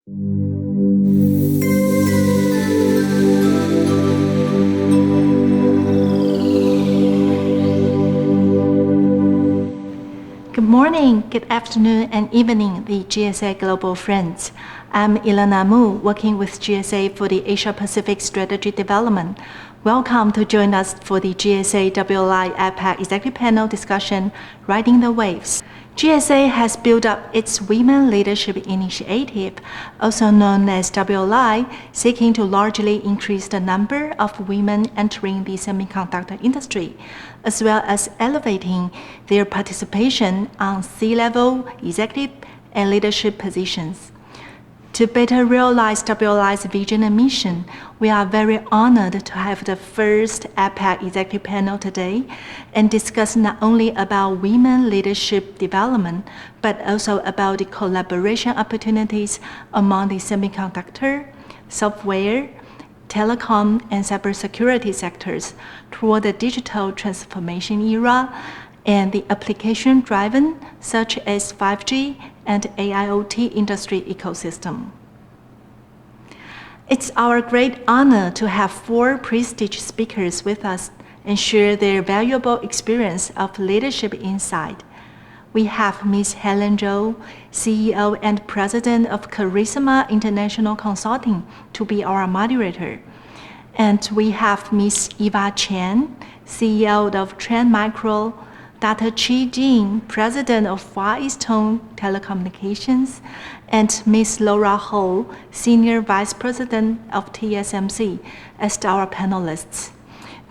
Good morning, good afternoon, and evening, the GSA Global Friends. I'm Ilana Mu, working with GSA for the Asia Pacific Strategy Development. Welcome to join us for the GSA WLI APAC Executive Panel discussion, Riding the Waves. GSA has built up its Women Leadership Initiative, also known as WLI, seeking to largely increase the number of women entering the semiconductor industry, as well as elevating their participation on C-level executive and leadership positions. To better realize WLI's vision and mission, we are very honored to have the first APAC Executive Panel today and discuss not only about women leadership development, but also about the collaboration opportunities among the semiconductor, software, telecom, and cybersecurity sectors toward the digital transformation era and the application-driven, such as 5G and AIoT industry ecosystem. It's our great honor to have 4 prestigious speakers with us and share their valuable experience of leadership insight. We have Ms. Helen Chou, CEO and President of Charisma International Consulting, to be our moderator. And we have Ms. Eva Chen, CEO of Trend Micro, Dr. Chee Ching, President of Far EasTone Telecommunications, and Ms. Lora Ho, Senior Vice President of TSMC, as our panelists.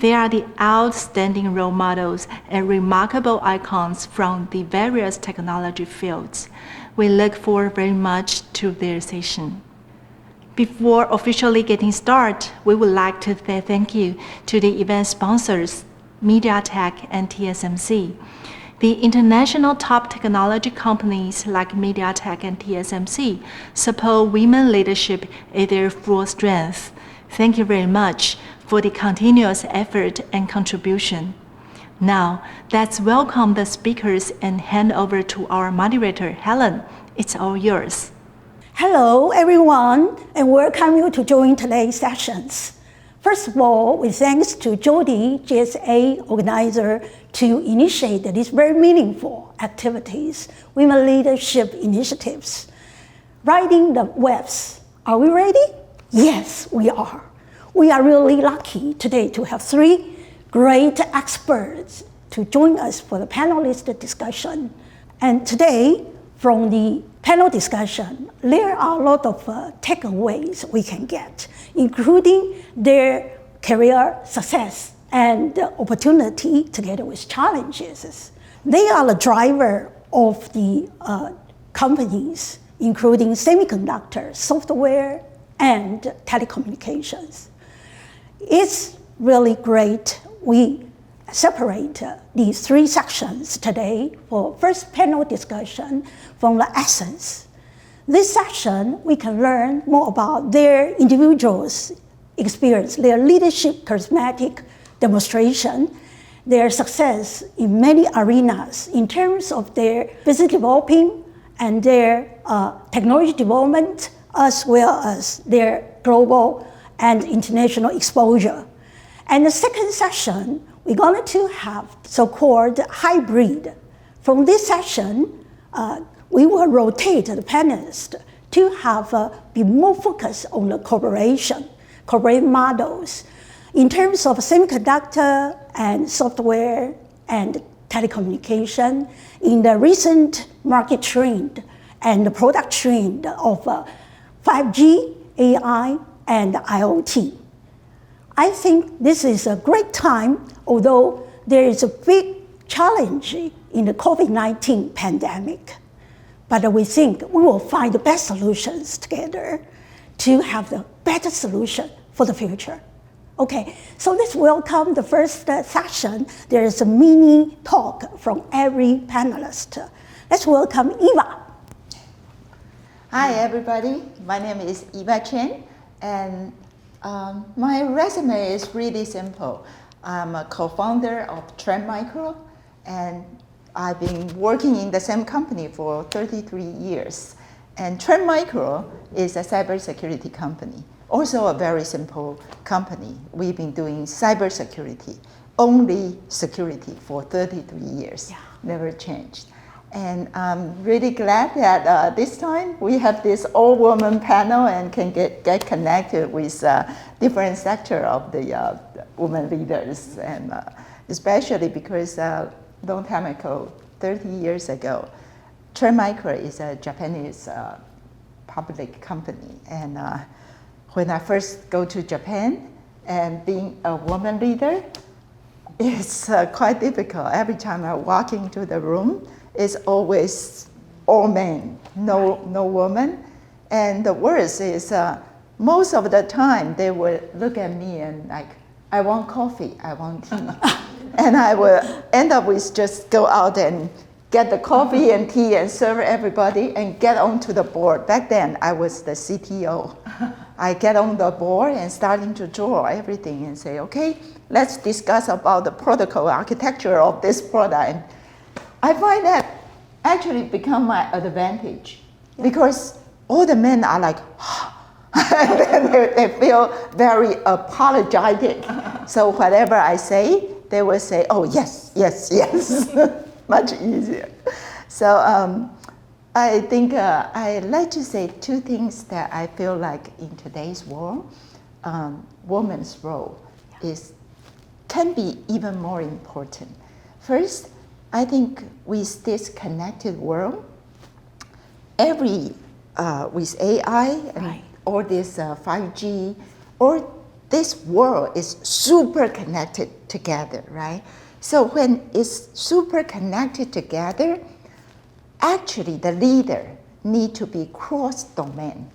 They are the outstanding role models and remarkable icons from the various technology fields. We look forward very much to their session. Before officially getting started, we would like to say thank you to the event sponsors, MediaTek and TSMC. The international top technology companies like MediaTek and TSMC support women leadership at their full strength. Thank you very much for the continuous effort and contribution. Now, let's welcome the speakers and hand over to our moderator, Helen. It's all yours. Hello, everyone, and welcome you to join today's sessions. First of all, with thanks to Jody, GSA organizer, to initiate these very meaningful activities, women leadership initiatives. Riding the waves. Are we ready? Yes, we are. We are really lucky today to have 3 great experts to join us for the panelist discussion. And today, from the panel discussion, there are a lot of takeaways we can get, including their career success and opportunity together with challenges. They are the driver of the companies, including semiconductors, software, and telecommunications. It's really great we separate these 3 sections today for first panel discussion from the essence. This section, we can learn more about their individuals' experience, their leadership charismatic demonstration, their success in many arenas in terms of their business developing and their technology development, as well as their global and international exposure. And the second session, we're going to have so-called hybrid. From this session, we will rotate the panelists to have be more focused on the corporate models in terms of semiconductor and software and telecommunication in the recent market trend and the product trend of 5G, AI, and IoT. I think this is a great time, although there is a big challenge in the COVID-19 pandemic. But we think we will find the best solutions together to have the better solution for the future. Okay, so let's welcome the first session. There is a mini talk from every panelist. Let's welcome Eva. Hi, everybody. My name is Eva Chen, and my resume is really simple. I'm a co-founder of Trend Micro, and I've been working in the same company for 33 years. And Trend Micro is a cybersecurity company, also a very simple company. We've been doing cybersecurity, only security for 33 years, never changed. And I'm really glad that this time we have this all-woman panel and can get connected with different sector of the women leaders, and especially because long time ago, 30 years ago, Trend Micro is a Japanese public company. And when I first go to Japan, and being a woman leader, it's quite difficult. Every time I walk into the room, it's always all men, no woman. And the worst is most of the time they would look at me and like, I want coffee, I want tea. And I will end up with just go out and get the coffee and tea and serve everybody and get onto the board. Back then I was the CTO. I get on the board and starting to draw everything and say, okay, let's discuss about the protocol architecture of this product. And I find that actually become my advantage because all the men are like, and then they feel very apologetic. So whatever I say, they will say, oh, yes, yes, yes, much easier. So I think I'd like to say two things that I feel like in today's world, women's role can be even more important. First, I think with this connected world, with AI and all this 5G, or this world is super connected together, right? So when it's super connected together, actually the leader need to be cross-domain.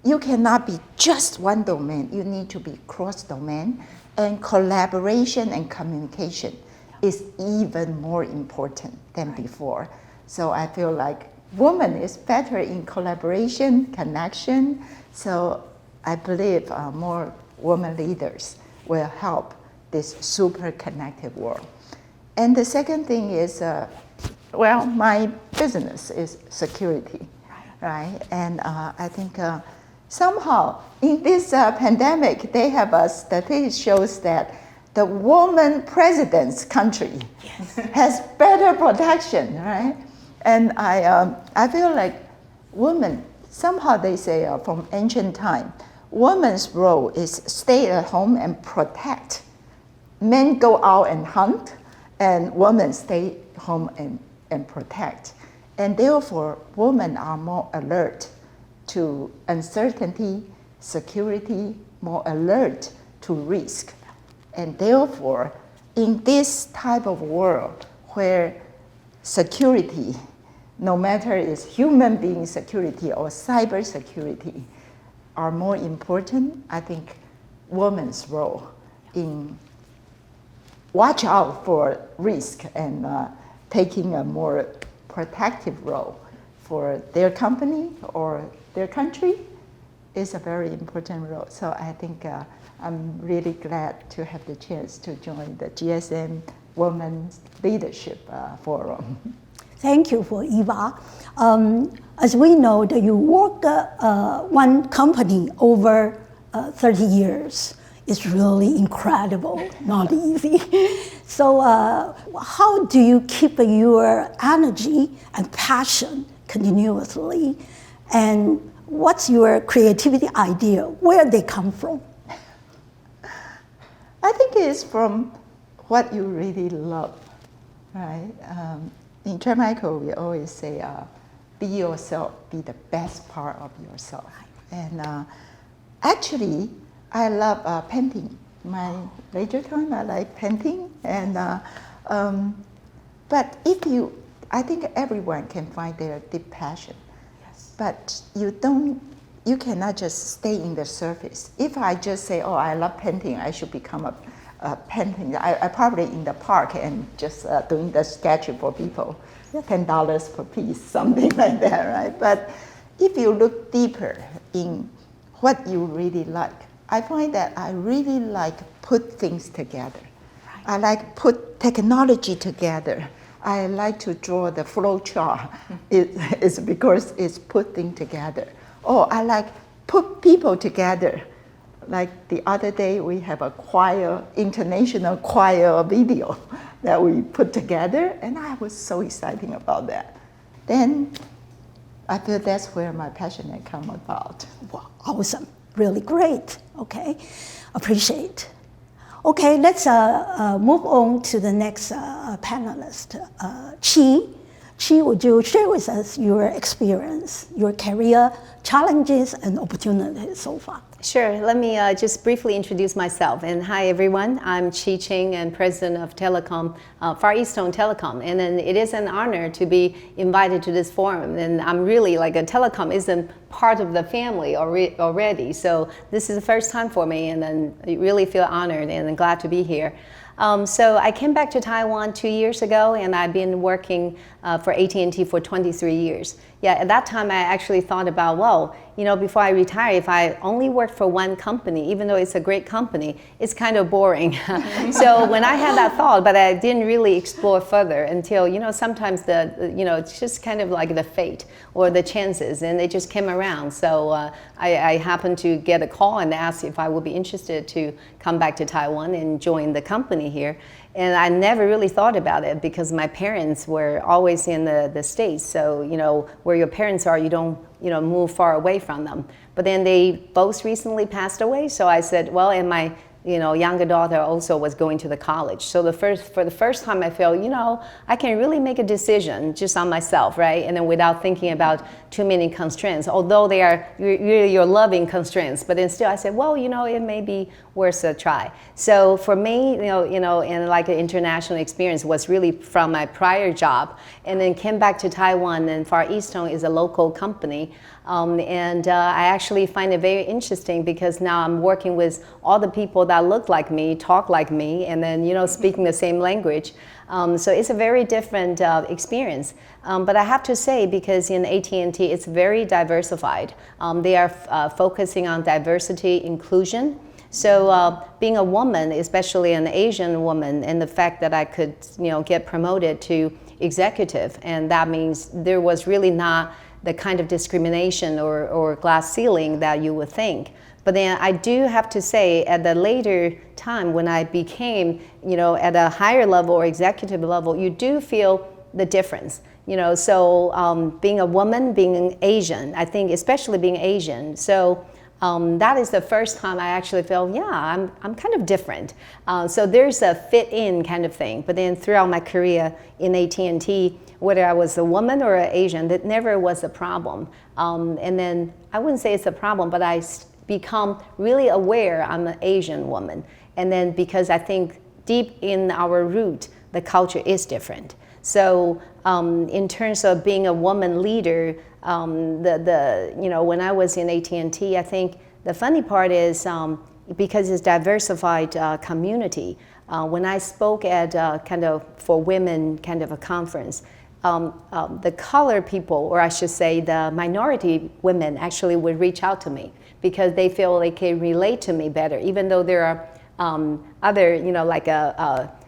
You cannot be just one domain, you need to be cross-domain, and collaboration and communication is even more important than before. So I feel like women is better in collaboration, connection. So I believe more women leaders will help this super connected world. And the second thing is, well, my business is security, right? And I think somehow in this pandemic, they have a statistic shows that the woman president's country has better protection, right? And I feel like women, somehow they say from ancient time, woman's role is stay at home and protect. Men go out and hunt, and women stay home and protect. And therefore, women are more alert to uncertainty, security, more alert to risk. And therefore, in this type of world where security, no matter it's human being security or cyber security, are more important, I think women's role in watch out for risk and taking a more protective role for their company or their country is a very important role. So I think I'm really glad to have the chance to join the GSM Women's Leadership Forum. Thank you for Eva. As we know that you work one company over 30 years. It's really incredible, not easy. So how do you keep your energy and passion continuously? And what's your creativity idea? Where they come from? I think it's from what you really love, right? In Trend Micro, we always say, be yourself, be the best part of yourself. And actually, I love painting. My leisure time, I like painting. And but I think everyone can find their deep passion. Yes. But you cannot just stay in the surface. If I just say, oh, I love painting, I should become a painting. I probably in the park and just doing the sketch for people, $10 per piece, something like that, right? But if you look deeper in what you really like, I find that I really like put things together. Right. I like put technology together. I like to draw the flow chart. It's because it's putting together. Oh, I like put people together. Like the other day, we have a choir, international choir video that we put together, and I was so excited about that. Then I feel that's where my passion had come about. Wow, awesome, really great. Okay, appreciate. Okay, let's move on to the next panelist, Chee. Chee, would you share with us your experience, your career challenges and opportunities so far? Sure. Let me just briefly introduce myself. And hi, everyone. I'm Chee Ching and president of Telecom, Far EasTone Telecom. And then it is an honor to be invited to this forum. And I'm really like a telecom isn't part of the family already. So this is the first time for me, and then I really feel honored and glad to be here. So I came back to Taiwan 2 years ago, and I've been working for AT&T for 23 years. Yeah, at that time I actually thought about, well, you know, before I retire, if I only worked for one company, even though it's a great company, it's kind of boring. So when I had that thought, but I didn't really explore further until, you know, sometimes it's just kind of like the fate or the chances, and they just came around. So I happened to get a call and asked if I would be interested to come back to Taiwan and join the company here. And I never really thought about it because my parents were always in the States. So, you know, where your parents are, you don't, you know, move far away from them. But then they both recently passed away. So I said, well, and my, you know, younger daughter also was going to the college. So for the first time I felt, you know, I can really make a decision just on myself, right? And then without thinking about too many constraints, although they are really your loving constraints. But then still I said, well, you know, it may be worth a try. So for me, you know, and like an international experience was really from my prior job, and then came back to Taiwan, and Far EasTone is a local company. I actually find it very interesting because now I'm working with all the people that look like me, talk like me, and then, you know, speaking the same language. So it's a very different experience. But I have to say, because in AT&T, it's very diversified. They are focusing on diversity, inclusion. So being a woman, especially an Asian woman, and the fact that I could, you know, get promoted to executive, and that means there was really not the kind of discrimination or glass ceiling that you would think. But then I do have to say, at the later time when I became, you know, at a higher level or executive level, you do feel the difference. You know, so being a woman, being Asian, I think especially being Asian. So that is the first time I actually felt, yeah, I'm kind of different. So there's a fit in kind of thing. But then throughout my career in AT&T, whether I was a woman or an Asian, that never was a problem. And then I wouldn't say it's a problem, but I become really aware I'm an Asian woman. And then because I think deep in our root, the culture is different. So in terms of being a woman leader, you know, when I was in AT&T, I think the funny part is because it's diversified community. When I spoke at kind of for women kind of a conference, the colored people, or I should say the minority women, actually would reach out to me because they feel they can relate to me better, even though there are other, you know, like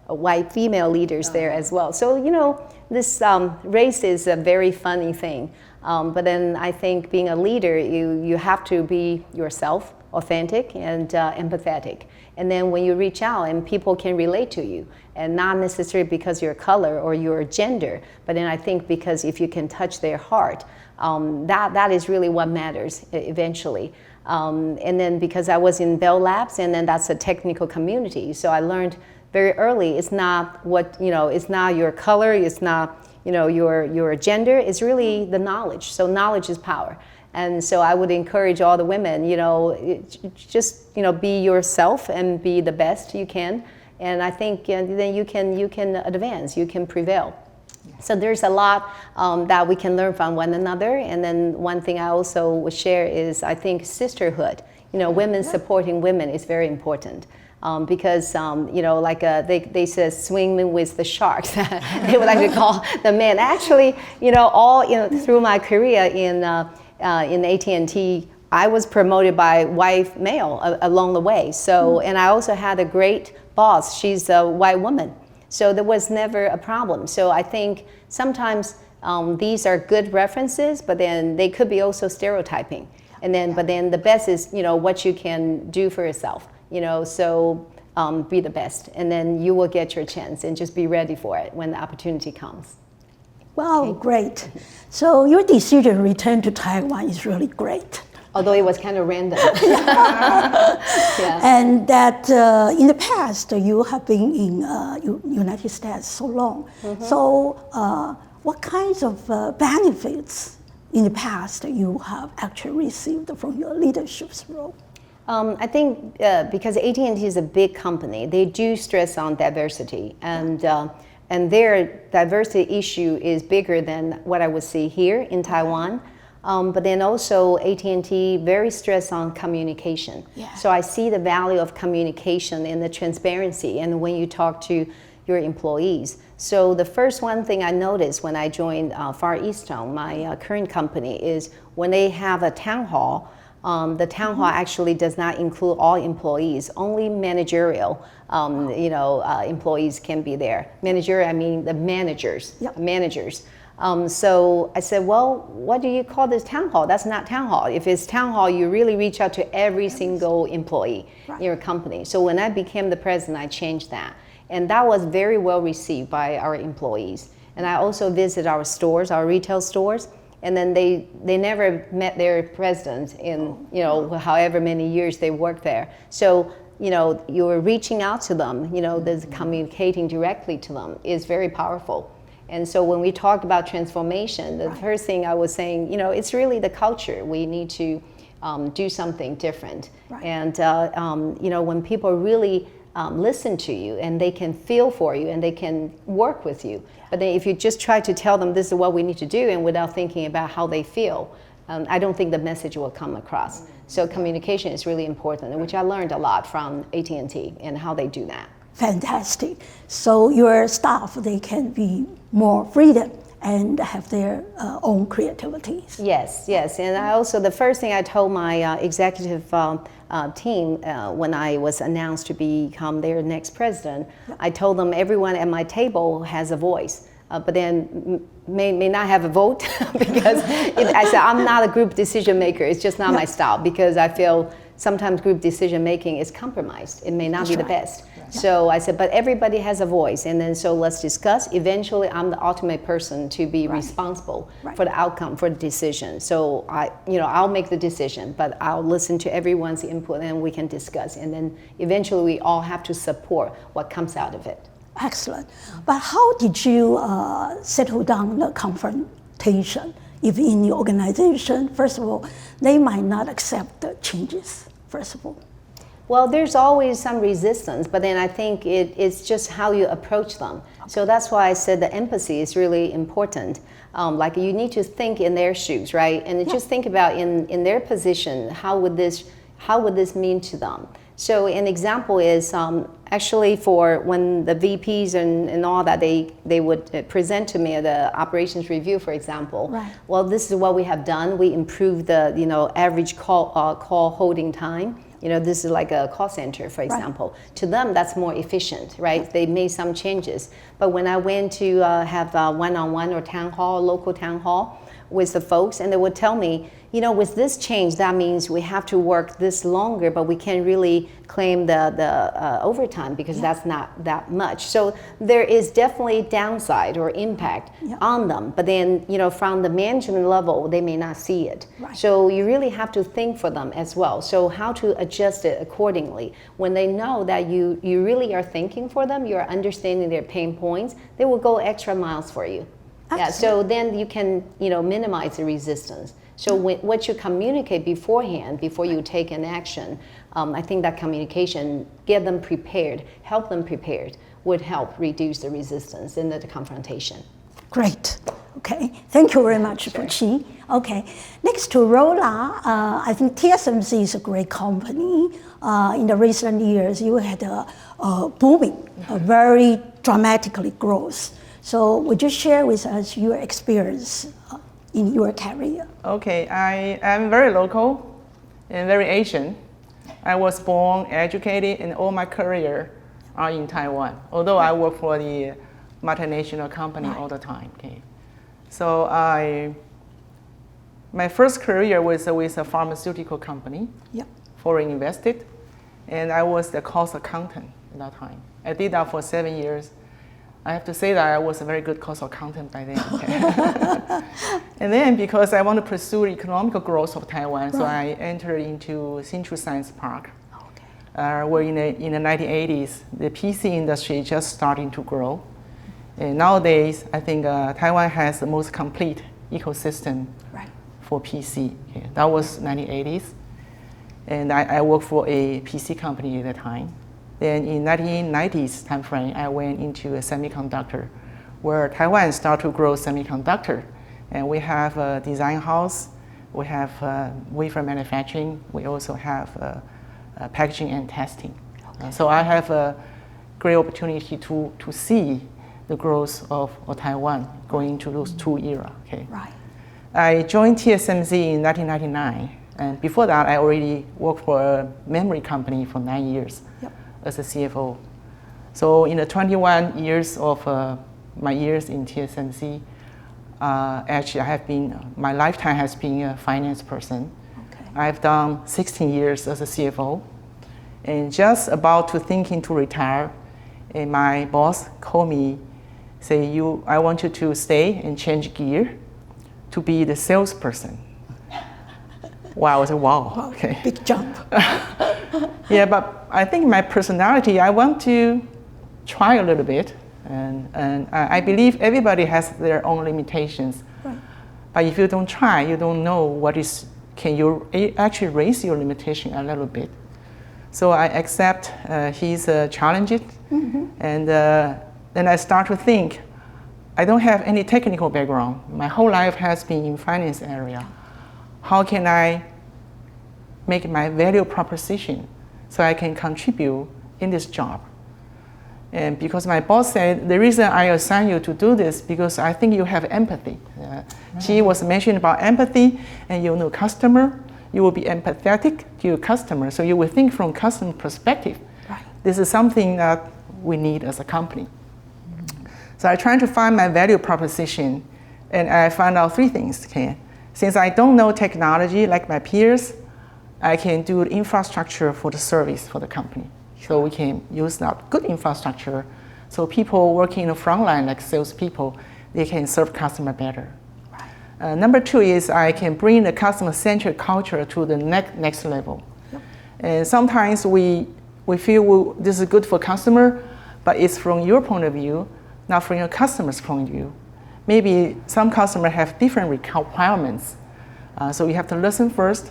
white female leaders there as well. So, you know, this race is a very funny thing. But then I think being a leader, you have to be yourself, authentic and empathetic. And then when you reach out and people can relate to you, and not necessarily because your color or your gender, but then I think because if you can touch their heart, that is really what matters eventually. And then because I was in Bell Labs, and then that's a technical community, so I learned very early, it's not what, you know, it's not your color, it's not, you know, your gender, it's really the knowledge. So knowledge is power. And so I would encourage all the women, you know, just, you know, be yourself and be the best you can. And I think then you can advance, you can prevail. So there's a lot that we can learn from one another. And then one thing I also would share is, I think sisterhood, you know, women supporting women is very important. Because, you know, like they say swimming with the sharks, they would like to call the men. Actually, you know, through my career in AT&T, I was promoted by white male along the way. So, and I also had a great boss. She's a white woman. So there was never a problem. So I think sometimes these are good references, but then they could be also stereotyping. And then, but then the best is, what you can do for yourself, so be the best. And then you will get your chance, and just be ready for it when the opportunity comes. Wow, great. So your decision to return to Taiwan is really great. Although it was kind of random. Yeah. And that in the past, you have been in United States so long. So what kinds of benefits in the past you have actually received from your leadership role? I think because AT&T is a big company, they do stress on diversity, and their diversity issue is bigger than what I would see here in Taiwan. But then also AT&T very stressed on communication. Yeah. So I see the value of communication and the transparency, and when you talk to your employees. So the first one thing I noticed when I joined Far EasTone, my current company, is when they have a town hall, the town hall actually does not include all employees, only managerial employees can be there. Managerial, I mean the managers. Yep. Managers. So I said, well, what do you call this town hall? That's not town hall. If it's town hall, you really reach out to every single employee in your company. So when I became the president, I changed that. And that was very well received by our employees. And I also visit our stores, our retail stores, and then they never met their president in, however many years they worked there. So, you're reaching out to them, there's communicating directly to them is very powerful. And so when we talked about transformation, the first thing I was saying, it's really the culture. We need to do something different. Right. And, when people really listen to you and they can feel for you and they can work with you. But then if you just try to tell them this is what we need to do and without thinking about how they feel, I don't think the message will come across. So communication is really important, which I learned a lot from AT&T and how they do that. Fantastic. So your staff, they can be more freedom and have their own creativities. Yes. And I also, the first thing I told my executive team when I was announced to become their next president, I told them everyone at my table has a voice. But then may not have a vote because I said I'm not a group decision maker. It's just not my style, because I feel sometimes group decision making is compromised. It may not be the best. So I said, but everybody has a voice, and then so let's discuss. Eventually, I'm the ultimate person to be responsible for the outcome, for the decision. So I'll make the decision, but I'll listen to everyone's input, and we can discuss. And then eventually, we all have to support what comes out of it. Excellent. But how did you settle down the confrontation? If in the organization, first of all, they might not accept the changes, first of all. Well, there's always some resistance, but then I think it's just how you approach them. So that's why I said the empathy is really important. Like you need to think in their shoes, right? And just think about in their position, how would this mean to them? So an example is actually for when the VPs and all that, they would present to me at the operations review, for example. Right. Well, this is what we have done. We improved the average call holding time. This is like a call center, for example. Right. To them, that's more efficient, right? They made some changes. But when I went to have a one-on-one or town hall, local town hall with the folks, and they would tell me, with this change, that means we have to work this longer, but we can't really claim the overtime because that's not that much. So there is definitely downside or impact on them. But then, from the management level, they may not see it. Right. So you really have to think for them as well. So how to adjust it accordingly. When they know that you really are thinking for them, you're understanding their pain points, they will go extra miles for you. Absolutely. Yeah, so then you can, minimize the resistance. So what you communicate beforehand, before you take an action, I think that communication, get them prepared, help them prepared, would help reduce the resistance in the confrontation. Great. Okay. Thank you very much, Chee. Okay. Next to Lora, I think TSMC is a great company. In the recent years, you had a booming, a very dramatically growth. So would you share with us your experience in your career? Okay, I am very local and very Asian. I was born, educated, and all my career are in Taiwan, although I work for the multinational company all the time. Okay. So my first career was with a pharmaceutical company, Yep. foreign invested, and I was the cost accountant at that time. I did that for 7 years. I have to say that I was a very good cost accountant by then. Okay. And then because I want to pursue the economic growth of Taiwan, so I entered into Hsinchu Science Park, where in the 1980s, the PC industry is just starting to grow. And nowadays, I think Taiwan has the most complete ecosystem for PC. Okay. That was 1980s. And I worked for a PC company at the time. Then in 1990s timeframe, I went into a semiconductor, where Taiwan started to grow semiconductor. And we have a design house, we have wafer manufacturing, we also have packaging and testing. So I have a great opportunity to see the growth of Taiwan going into those two eras. Okay. Right. I joined TSMC in 1999, and before that I already worked for a memory company for 9 years as a CFO. So in the 21 years of my years in TSMC, actually my lifetime has been a finance person. Okay. I've done 16 years as a CFO, and just about to thinking to retire, and my boss called me, say, I want you to stay and change gear to be the salesperson. Wow, I was like, wow, okay. Big jump. Yeah, but I think my personality, I want to try a little bit, and I believe everybody has their own limitations. Right. But if you don't try, you don't know can you actually raise your limitation a little bit. So I accept his challenges, and then I start to think, I don't have any technical background. My whole life has been in finance area. How can I make my value proposition so I can contribute in this job? And because my boss said, the reason I assign you to do this because I think you have empathy. She was mentioning about empathy, and you know customer, you will be empathetic to your customer, so you will think from customer perspective. Right. This is something that we need as a company. So I tried to find my value proposition, and I found out 3 things. Okay? Since I don't know technology like my peers, I can do the infrastructure for the service for the company. So we can use that good infrastructure, so people working in the front line like salespeople, they can serve customer better. Number 2 is I can bring the customer-centric culture to the next level. Yep. And sometimes we feel this is good for customer, but it's from your point of view, not from your customer's point of view. Maybe some customers have different requirements. So you have to listen first.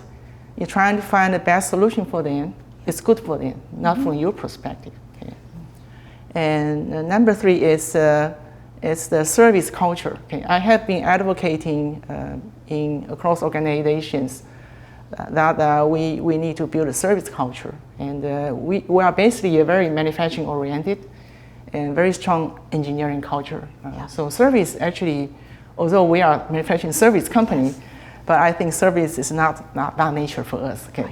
You're trying to find the best solution for them. It's good for them, not from your perspective. Okay. And number 3 is the service culture. Okay. I have been advocating across organizations that we need to build a service culture. And we are basically a very manufacturing oriented and very strong engineering culture. So service actually, although we are a manufacturing service company, but I think service is not that nature for us. Okay.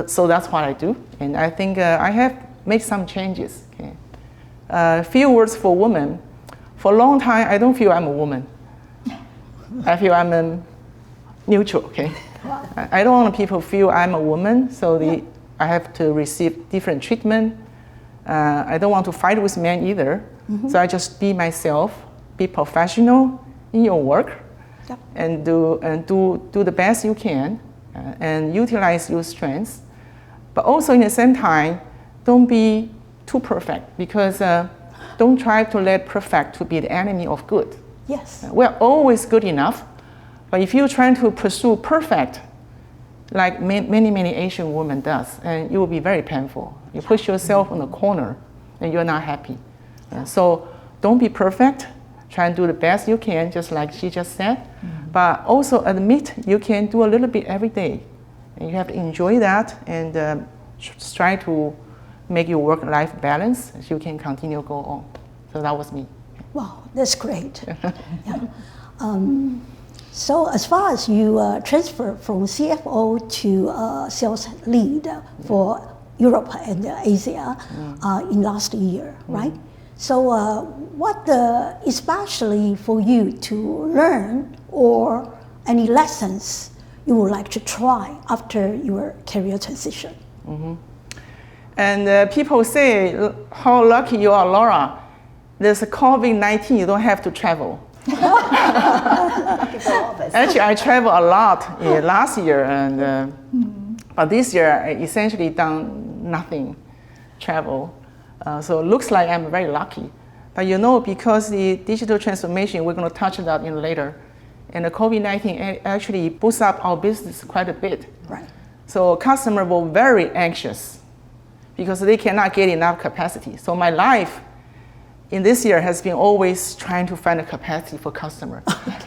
So that's what I do. And I think I have made some changes. Okay. Few words for women. For a long time, I don't feel I'm a woman. I feel I'm neutral. Okay. I don't want people to feel I'm a woman, so I have to receive different treatment. I don't want to fight with men either. So I just be myself, be professional in your work, and do the best you can, and utilize your strengths. But also in the same time, don't be too perfect, because don't try to let perfect to be the enemy of good. Yes. We're always good enough, but if you're trying to pursue perfect, like many Asian women does, and it will be very painful. You push yourself in a corner, and you're not happy. So don't be perfect. Try and do the best you can, just like she just said. But also admit you can do a little bit every day, and you have to enjoy that and try to make your work-life balance so you can continue to go on. So that was me. Wow, that's great. So as far as you transfer from CFO to sales lead for Europe and Asia in last year, right? So what especially for you to learn or any lessons you would like to try after your career transition? And people say, how lucky you are, Laura. There's a COVID-19, you don't have to travel. Actually, I traveled a lot last year, and but this year I essentially done nothing, travel. So it looks like I'm very lucky. But you know, because the digital transformation, we're going to touch that in later, and the COVID-19 actually boosts up our business quite a bit. Right. So customers were very anxious because they cannot get enough capacity. So my life in this year has been always trying to find a capacity for customers,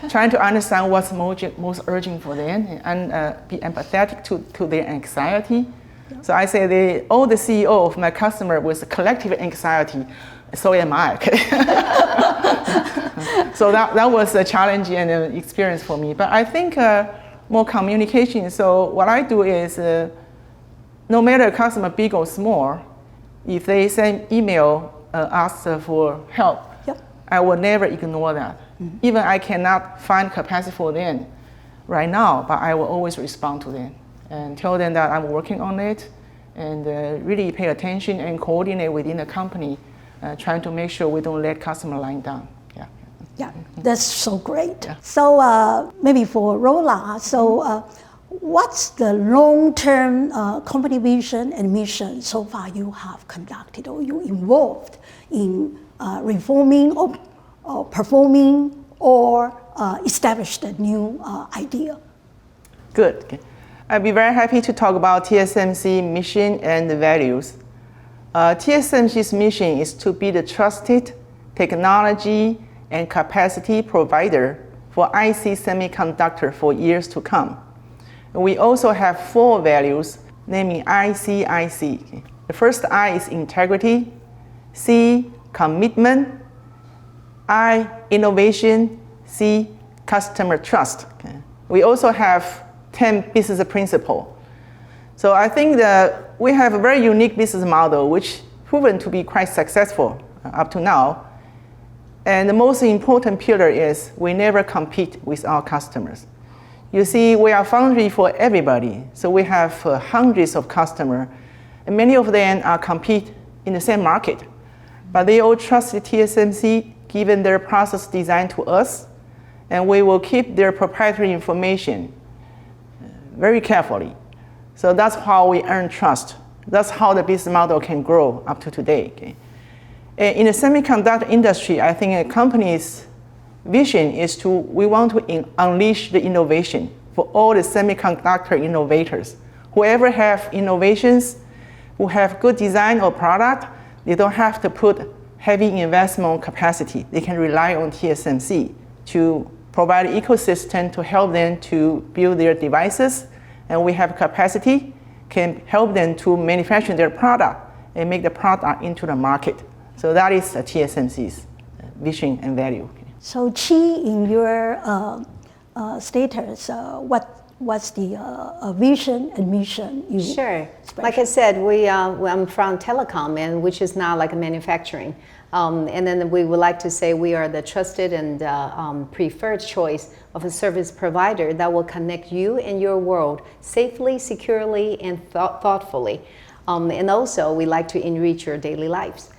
trying to understand what's most urgent for them and be empathetic to their anxiety. Yeah. So I say all the CEO of my customer with collective anxiety, so am I. So that was a challenge and an experience for me. But I think more communication. So what I do is, no matter a customer big or small, if they send email, ask for help, yep. I will never ignore that. Even I cannot find capacity for them right now, but I will always respond to them and tell them that I'm working on it and really pay attention and coordinate within the company, trying to make sure we don't let customer lying down. Yeah, that's so great. Yeah. So maybe for Lora, so what's the long-term company vision and mission so far you have conducted or you involved in reforming or performing or established a new idea? Good. Okay. I'd be very happy to talk about TSMC mission and the values. TSMC's mission is to be the trusted technology and capacity provider for IC semiconductor for years to come. We also have 4 values, namely IC. The first I is integrity, C, commitment, I, innovation, C, customer trust. Okay. We also have 10 business principles. So I think that we have a very unique business model which proven to be quite successful up to now. And the most important pillar is we never compete with our customers. You see, we are foundry for everybody. So we have hundreds of customers, and many of them are compete in the same market. But they all trust TSMC, given their process design to us, and we will keep their proprietary information very carefully. So that's how we earn trust. That's how the business model can grow up to today. Okay? In the semiconductor industry, I think a company's vision is we want to unleash the innovation for all the semiconductor innovators. Whoever have innovations, who have good design or product, they don't have to put heavy investment on capacity. They can rely on TSMC to provide an ecosystem to help them to build their devices, and we have capacity, can help them to manufacture their product and make the product into the market. So that is TSMC's vision and value. So Chee, in your status, what's the vision and mission you Sure. express? Like I said, I'm from telecom, and which is now like a manufacturing. And then we would like to say we are the trusted and preferred choice of a service provider that will connect you and your world safely, securely, and thoughtfully. And also, we like to enrich your daily lives.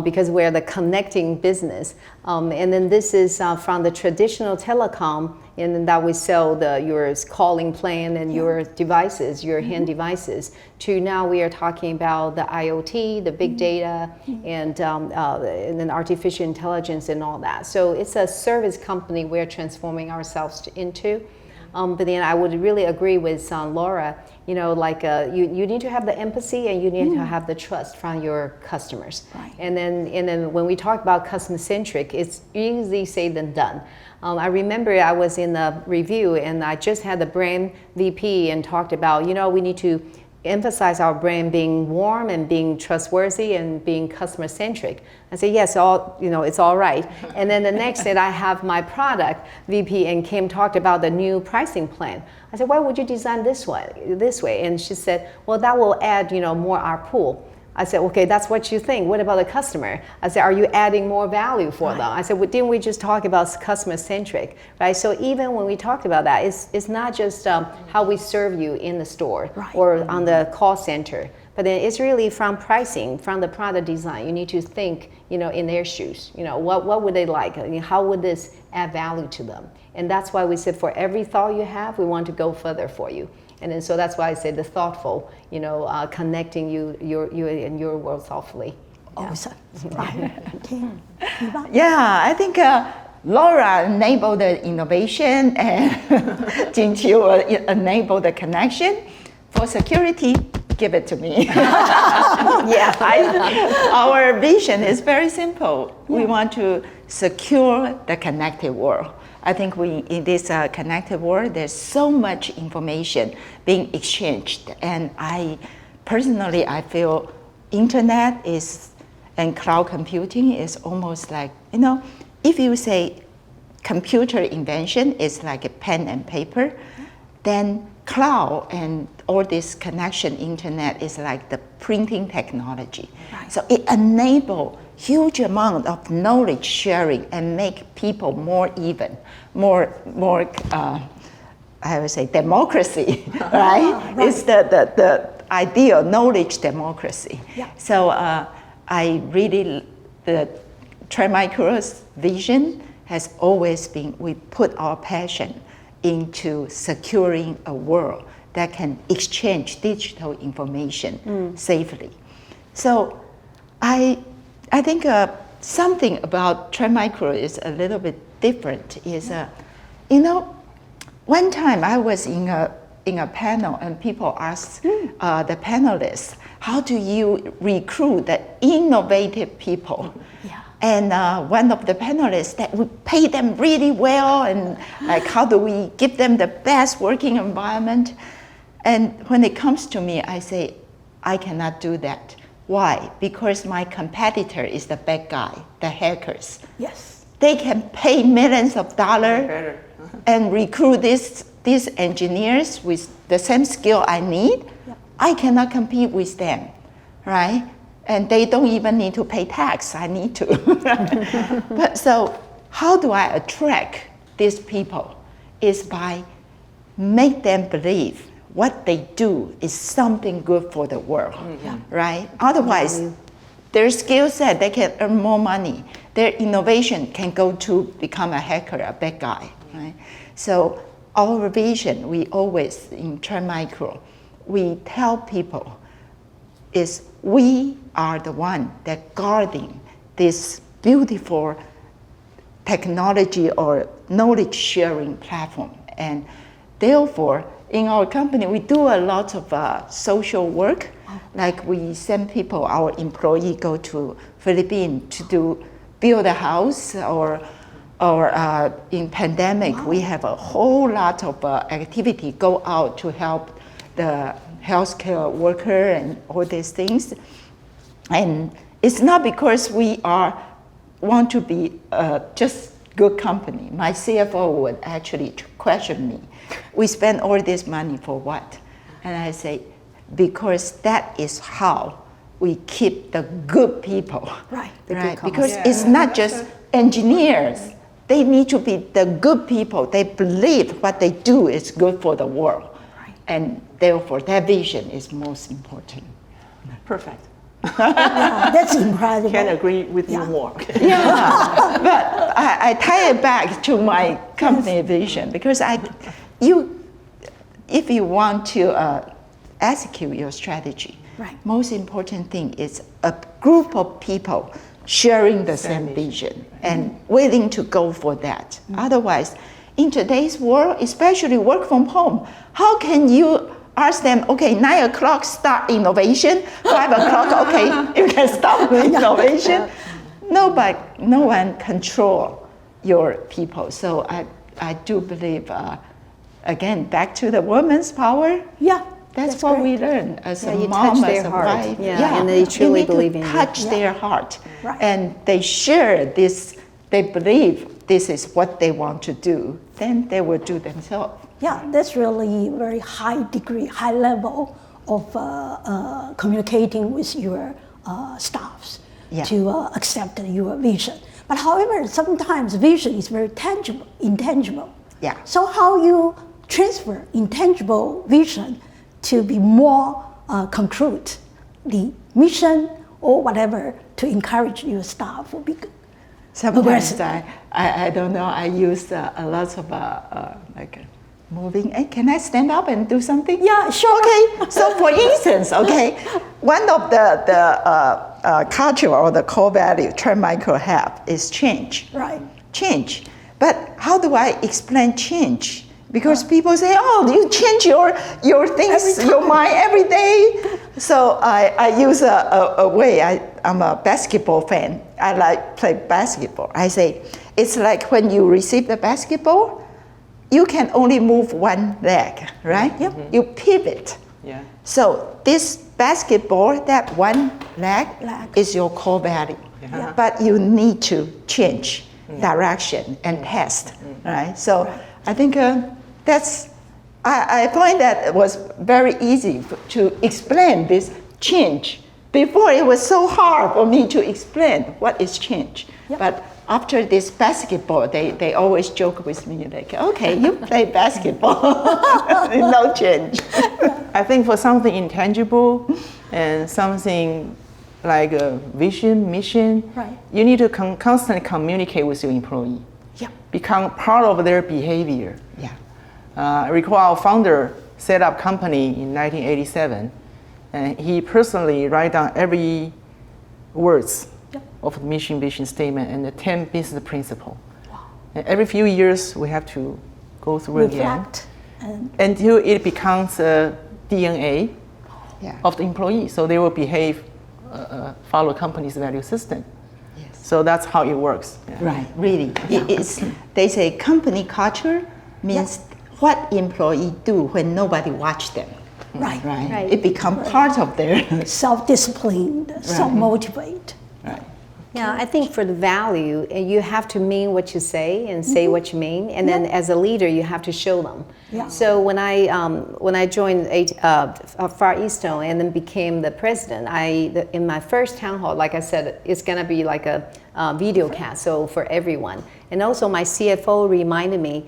Because we're the connecting business. And then this is from the traditional telecom, and then that we sell your calling plan and your devices, your hand devices, to now we are talking about the IoT, the big data, and then artificial intelligence and all that. So it's a service company we're transforming ourselves into. But then I would really agree with Lora, you know, like you need to have the empathy and you need to have the trust from your customers. Right. And then when we talk about customer-centric, it's easily said than done. I remember I was in a review and I just had the brand VP and talked about, you know, we need to emphasize our brand being warm and being trustworthy and being customer centric. I say, yes, it's all right. And then the next day I have my product VP and Kim talked about the new pricing plan. I said, why would you design this way? And she said, well, that will add, more ARPU. I said, okay, that's what you think. What about the customer? I said, are you adding more value for them? I said, well, didn't we just talk about customer centric, right? So even when we talked about that, it's not just how we serve you in the store or on the call center, but then it's really from pricing, from the product design. You need to think, in their shoes. What would they like? How would this add value to them? And that's why we said for every thought you have, we want to go further for you. And then so that's why I say the thoughtful, connecting you and your world thoughtfully. Awesome. Right. Okay. Yeah, I think Lora enabled the innovation and Jing will enable the connection. For security, give it to me. Our vision is very simple. We want to secure the connected world. I think in this connected world, there's so much information being exchanged. And I feel internet and cloud computing is almost like, if you say computer invention is like a pen and paper, then cloud and all this connection internet is like the printing technology. So it enables huge amount of knowledge sharing and make people more even, more I would say democracy, right? It's the ideal knowledge democracy. So the Trend Micro's vision has always been, we put our passion into securing a world that can exchange digital information safely. So I think something about Trend Micro is a little bit different. One time I was in a panel and people asked the panelists, how do you recruit the innovative people? And one of the panelists that we pay them really well, and like how do we give them the best working environment? And when it comes to me, I say, I cannot do that. Why? Because my competitor is the bad guy, the hackers. Yes. They can pay millions of dollars and recruit these engineers with the same skill I need. I cannot compete with them, right? And they don't even need to pay tax. I need to. But so how do I attract these people? Is by make them believe what they do is something good for the world, right? Otherwise, their skill set, they can earn more money. Their innovation can go to become a hacker, a bad guy, right? So our vision, we always, in Trend Micro, we tell people is we are the one that guarding this beautiful technology or knowledge sharing platform. And therefore, in our company, we do a lot of social work. Like we send people, our employee go to Philippines to build a house, or in pandemic, we have a whole lot of activity go out to help the healthcare worker and all these things. And it's not because we want to be just good company. My CFO would actually question me. We spend all this money for what? And I say, because that is how we keep the good people. Right. Because it's not just engineers. They need to be the good people. They believe what they do is good for the world. And therefore, their vision is most important. Perfect. That's incredible. Can't agree with you more. But I tie it back to my company vision, because if you want to execute your strategy, most important thing is a group of people sharing the same vision and willing to go for that. Otherwise, in today's world, especially work from home, how can you ask them, okay, 9 o'clock start innovation, 5 o'clock, okay, you can stop the innovation? No one control your people. So I do believe, again, back to the woman's power. That's what we learn as a you mom, touch their as a heart. wife. Yeah, and they truly you need believe to in you. touch their heart, Right. and they share this. They believe this is what they want to do. Then they will do themselves. Yeah, that's really very high degree, high level of communicating with your staffs Yeah. to accept your vision. But however, sometimes vision is very tangible, intangible. Yeah. So how you transfer intangible vision to be more concrete, the mission or whatever, to encourage your staff will be good. Sometimes Aggressive. I don't know. I use a lot of like moving. Hey, can I stand up and do something? Yeah, sure. Okay. So for instance, okay, one of the culture or the core value Trend Micro have is change. Right. Change. But how do I explain change? Because people say, oh, you change your things, Every your time. mind every day. So I use a way. I'm a basketball fan. I like play basketball. I say, it's like when you receive the basketball, you can only move one leg, right? Yep. You pivot. Yeah. So this basketball, that one leg Leg. is your core value. Yeah. But you need to change direction and test, right? So I think I find that it was very easy to explain this change. Before it was so hard for me to explain what is change. Yep. But after this basketball, they always joke with me like, okay, you play basketball, no change. I think for something intangible and something like a vision, mission, Right. you need to constantly communicate with your employee. Yeah. Become part of their behavior. Yeah. I recall our founder set up company in 1987, and he personally write down every words of the mission, vision statement, and the 10 business principle. And every few years, we have to go through again Reflect. And until it becomes a DNA Yeah. of the employee, so they will behave, follow company's value system. Yes. So that's how it works. Yeah. Right, really. They say company culture means what employee do when nobody watch them. Right. Right. It become part of their self-disciplined, self-motivate. right. Yeah, I think for the value, you have to mean what you say and say what you mean, and then as a leader, you have to show them. Yeah. So when I joined Far EasTone and then became the president, in my first town hall, like I said, it's gonna be like a video cast, so for everyone. And also my CFO reminded me.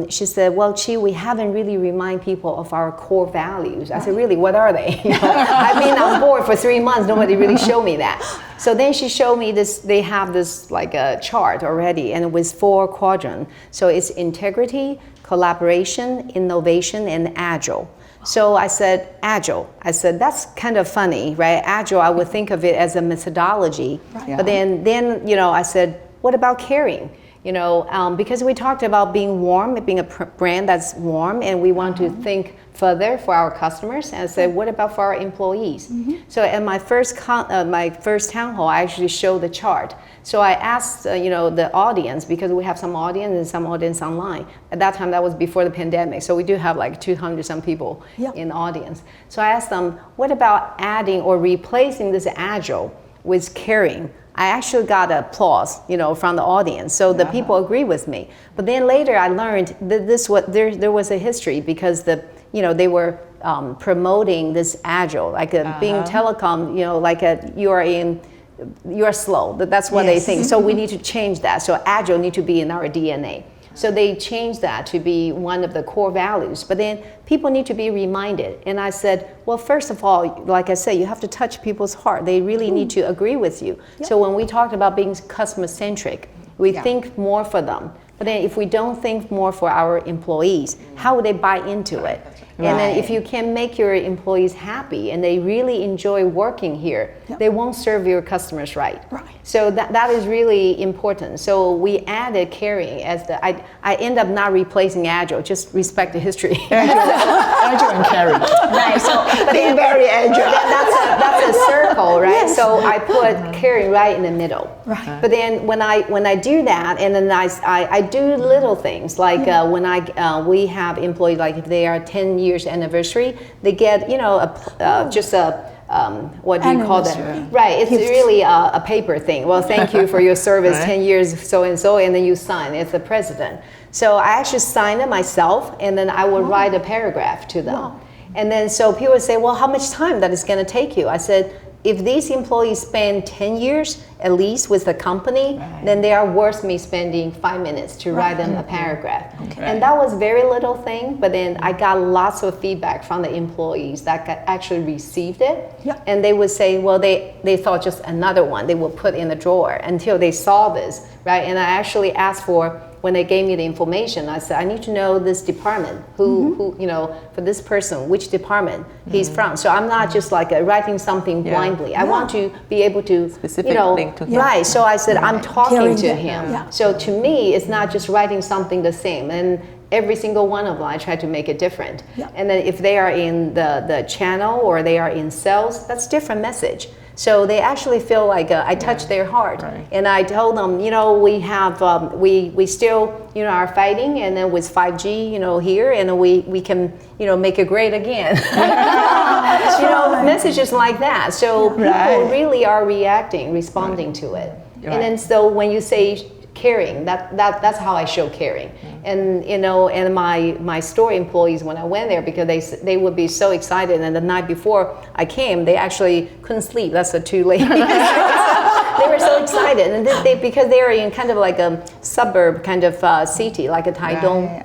She said, well, Chee, we haven't really remind people of our core values. I said, really, what are they? You know, I've been on board for 3 months, nobody really showed me that. So then she showed me this, they have this like a chart already, and it was 4 quadrants. So it's integrity, collaboration, innovation, and agile. So I said, agile. I said, that's kind of funny, right? Agile, I would think of it as a methodology. Yeah. But then, you know, I said, what about caring? You know, because we talked about being warm, being a brand that's warm, and we want to think further for our customers. And I said, what about for our employees? So at my first town hall, I actually showed the chart. So I asked, you know, the audience, because we have some audience and some audience online. At that time, that was before the pandemic. So we do have like 200 some people in the audience. So I asked them, what about adding or replacing this agile with caring? I actually got applause, you know, from the audience. So the people agree with me. But then later I learned that there was a history, because they were promoting this agile, like being telecom, you know, like you're slow. That's what they think. So we need to change that. So agile need to be in our DNA. So they changed that to be one of the core values. But then people need to be reminded. And I said, well, first of all, like I said, you have to touch people's heart. They really need to agree with you. So when we talked about being customer-centric, we think more for them. But then if we don't think more for our employees, how would they buy into it? And then if you can make your employees happy and they really enjoy working here, they won't serve your customers right. So that is really important. So we added caring as I end up not replacing agile, just respect the history. Agile and caring. Right. So Being very agile. that's a circle. circle, right? So I put caring right in the middle. Right. But then when I do that, and then I do little things like when we have employees, like if they are 10 years anniversary, they get just a what do you call that? Right, it's really a paper thing. Well, thank you for your service, 10 years, so and so, and then you sign. It's the president. So I actually sign it myself, and then I will write a paragraph to them. Wow. And then so people would say, well, how much time that is going to take you? I said, if these employees spend 10 years at least with the company, then they are worth me spending 5 minutes to write them a paragraph. Okay. And that was very little thing, but then I got lots of feedback from the employees that actually received it. Yep. And they would say, well, they thought just another one they would put in the drawer until they saw this, right? And I actually asked for, when they gave me the information, I said, I need to know this department, who for this person, which department he's from. So I'm not just like writing something blindly. I want to be able to, specific link to him. Right. So I said, I'm talking to him. Yeah. So to me, it's not just writing something the same. And every single one of them, I try to make it different. Yeah. And then if they are in the channel or they are in sales, that's different message. So they actually feel like I touched their heart, and I told them, we have we still are fighting, and then with 5G, here, and we can make it great again. Messages like that. So people really are responding to it, and then so when you say caring, that's how I show caring. And and my store employees, when I went there, because they would be so excited, and the night before I came, they actually couldn't sleep. That's the two ladies. They were so excited, and because they are in kind of like a suburb kind of city, like a Taidong,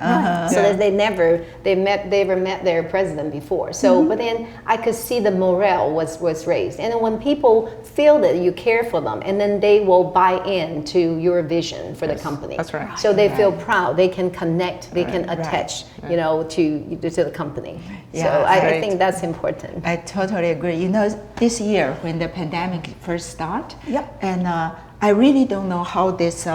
so that they never met their president before. So, but then I could see the morale was raised, and then when people feel that you care for them, and then they will buy into your vision for the company. That's right. So they feel proud. They can connect. They can attach, to the company. Yeah, so I think that's important. I totally agree. This year when the pandemic first started, and I really don't know how this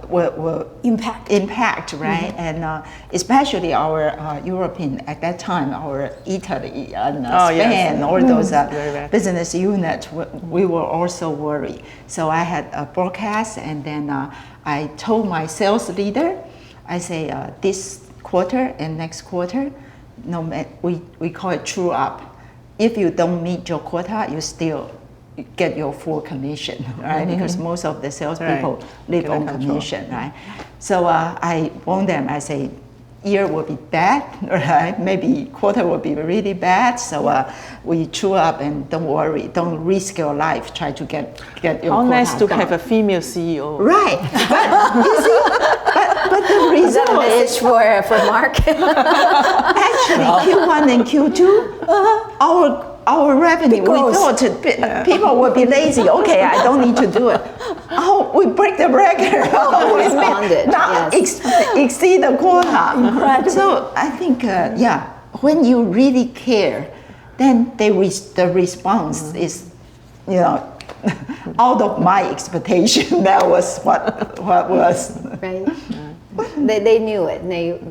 will impact, right? And especially our European at that time, our Italy and Spain, all those business units, we were also worried. So I had a broadcast, and then I told my sales leader, I say this quarter and next quarter, we call it true up. If you don't meet your quota, you still get your full commission, right? Because most of the salespeople live on commission, right? So I warn them. I say, year will be bad, right? Maybe quarter will be really bad. So we chew up, and don't worry, don't risk your life. Try to get your quota. How nice to have a female CEO. Right, but you see, but the result is for Mark. Actually, Q1 and Q2, our revenue, we thought people would be lazy. Okay, I don't need to do it. Oh, we break the record. We responded. Not exceed the quota. Incredible. So I think, when you really care, then the response is, out of my expectation. That was what was. Right. They knew it.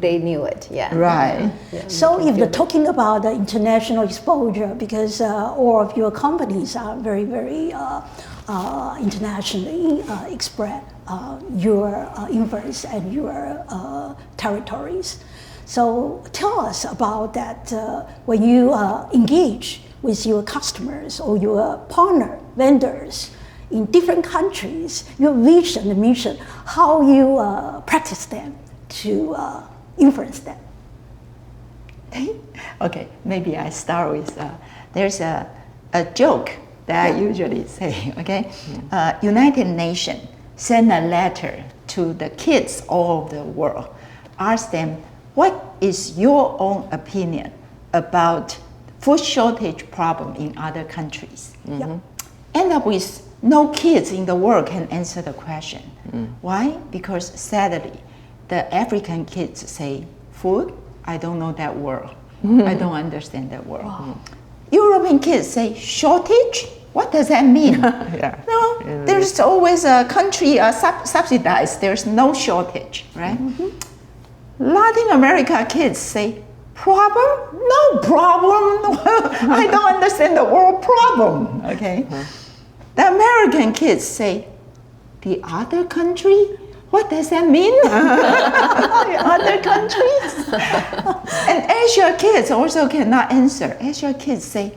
They knew it. Yeah. Right. Yeah. So if you're talking about the international exposure, because all of your companies are very, very internationally express your influence and your territories. So tell us about that when you engage with your customers or your partner vendors in different countries, your vision and mission, how you practice them to influence them. Okay, maybe I start with, there's a joke that I usually say, okay? United Nations send a letter to the kids all over the world, ask them, what is your own opinion about food shortage problem in other countries? End up with no kids in the world can answer the question. Why? Because sadly, the African kids say, food? I don't know that word. I don't understand that word. European kids say, shortage? What does that mean? No, there's always a country subsidized. There's no shortage, right? Latin America kids say, problem? No problem. I don't understand the word problem, okay? The American kids say, the other country? What does that mean? The other countries? And Asia kids also cannot answer. Asia kids say,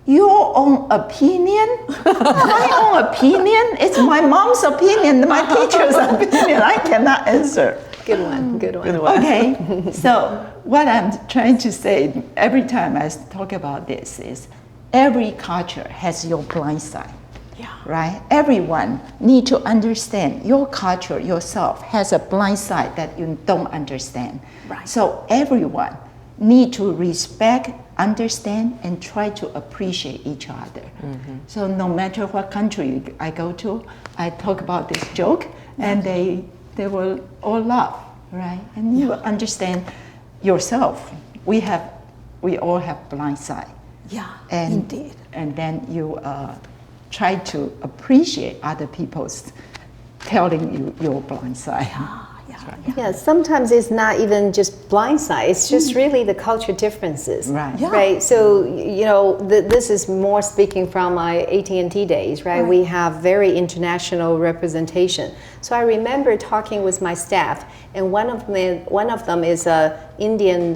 your own opinion? My own opinion? It's my mom's opinion, my teacher's opinion. I cannot answer. Good one, good one. Okay, so what I'm trying to say every time I talk about this is every culture has your blind side. Yeah. Right? Everyone need to understand your culture yourself has a blind side that you don't understand. Right. So everyone need to respect, understand, and try to appreciate each other. So no matter what country I go to, I talk about this joke, and they will all laugh, right? And you understand yourself. We all have blind side. Yeah, And, indeed. And then you try to appreciate other people's telling you your blind side. Yeah, sometimes it's not even just blindside, it's just really the culture differences. Right. Yeah. Right, so, you know, this is more speaking from my AT&T days, right? We have very international representation. So I remember talking with my staff, and one of them is an Indian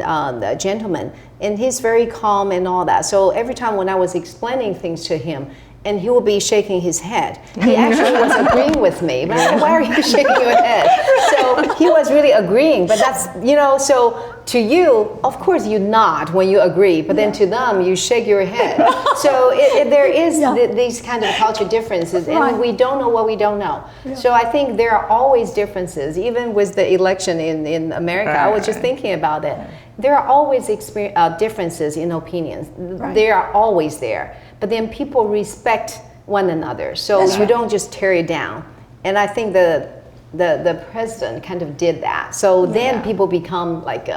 gentleman, and he's very calm and all that. So every time when I was explaining things to him, and he will be shaking his head. He actually was agreeing with me, but I said, why are you shaking your head? So he was really agreeing, but that's, you know, so to you, of course you nod when you agree, but then to them, you shake your head. So there is these kind of culture differences, and we don't know what we don't know. So I think there are always differences, even with the election in America. I was just thinking about it. There are always differences in opinions. They are always there. But then people respect one another, so you don't just tear it down. And I think the president kind of did that. So then people become like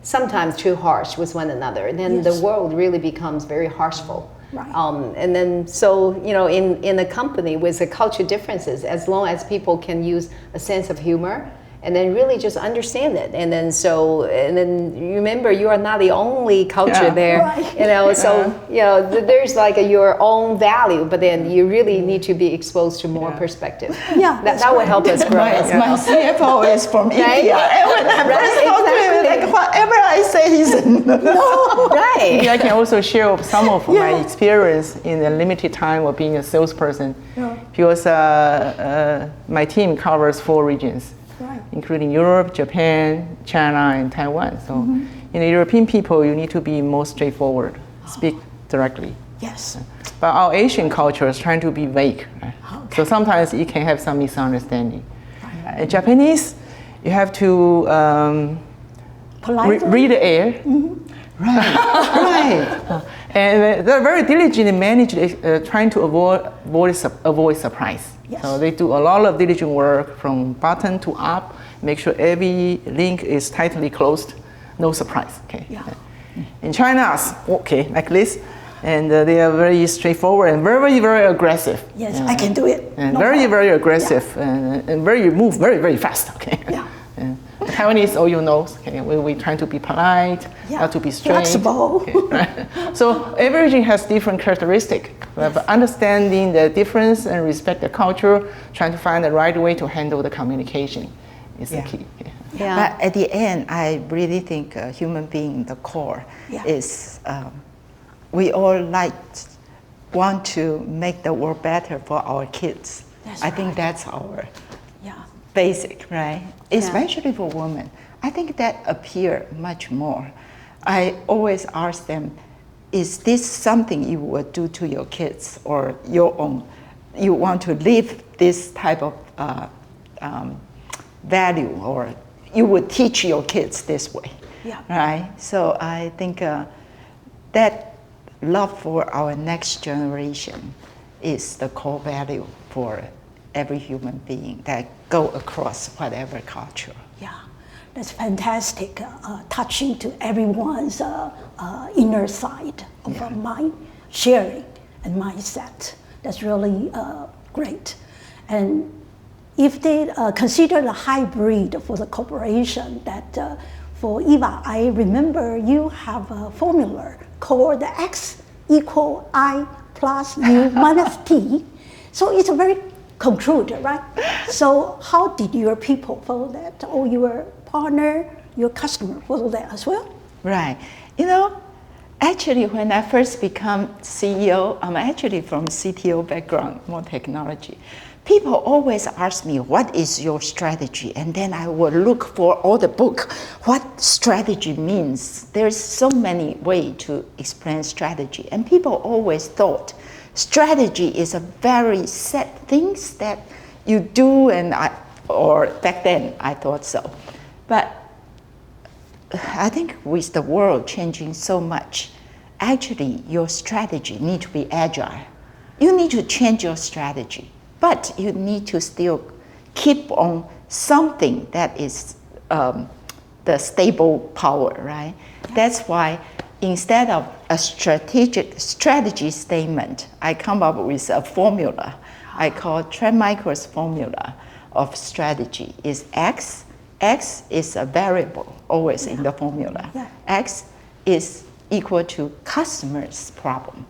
sometimes too harsh with one another. And then the world really becomes very harshful. Right. And then so, you know, in a company with the culture differences, as long as people can use a sense of humor, and then really just understand it, and then remember you are not the only culture there, you know. So you know there's like your own value, but then you really need to be exposed to more perspective. Yeah, that will help us grow. My CFO is from India, and when I first talk to him, like whatever I say, he said no. Right. Maybe I can also share some of my experience in the limited time of being a salesperson, because my team covers 4 regions. Including Europe, Japan, China, and Taiwan. So in the European people, you need to be more straightforward, speak directly. Yes. But our Asian culture is trying to be vague. Right? So sometimes it can have some misunderstanding. In Japanese, you have to read the air. Right. And they're very diligent in managing, trying to avoid surprise. Yes. So they do a lot of diligent work from bottom to up, make sure every link is tightly closed, no surprise. Okay. Yeah. In China, okay, like this, and they are very straightforward and very, very aggressive. Yes, I can do it. And No very, problem. very aggressive and move very, very fast. Okay. Yeah. And Taiwanese, all you know, okay, we try to be polite, not to be strange. Flexible. Okay, right? So every region has different characteristics. But understanding the difference and respect the culture, trying to find the right way to handle the communication is the key. Yeah. But at the end, I really think a human being, the core, is we all want to make the world better for our kids. I think that's our basic, right? Especially for women. I think that appear much more. I always ask them, is this something you would do to your kids or your own? You want to live this type of value, or you would teach your kids this way, right? So I think that love for our next generation is the core value for every human being that go across whatever culture. Yeah, that's fantastic. Touching to everyone's inner side of mind sharing and mindset. That's really great. And if they consider the hybrid for the corporation, that for Eva, I remember you have a formula called the X = I+. plus U minus T. So it's a very concluded, right? So how did your people follow that? Or your partner, your customer follow that as well? Right. You know, actually, when I first become CEO, I'm actually from CTO background, more technology. People always ask me, what is your strategy? And then I will look for all the book, what strategy means. There's so many ways to explain strategy. And people always thought strategy is a very set things that you do, or back then I thought so. But I think with the world changing so much, actually your strategy needs to be agile. You need to change your strategy, but you need to still keep on something that is the stable power, right? Yeah. That's why instead of a strategy statement, I come up with a formula. I call Trend Micro's formula of strategy is X. X is a variable always in the formula. Yeah. X is equal to customer's problem.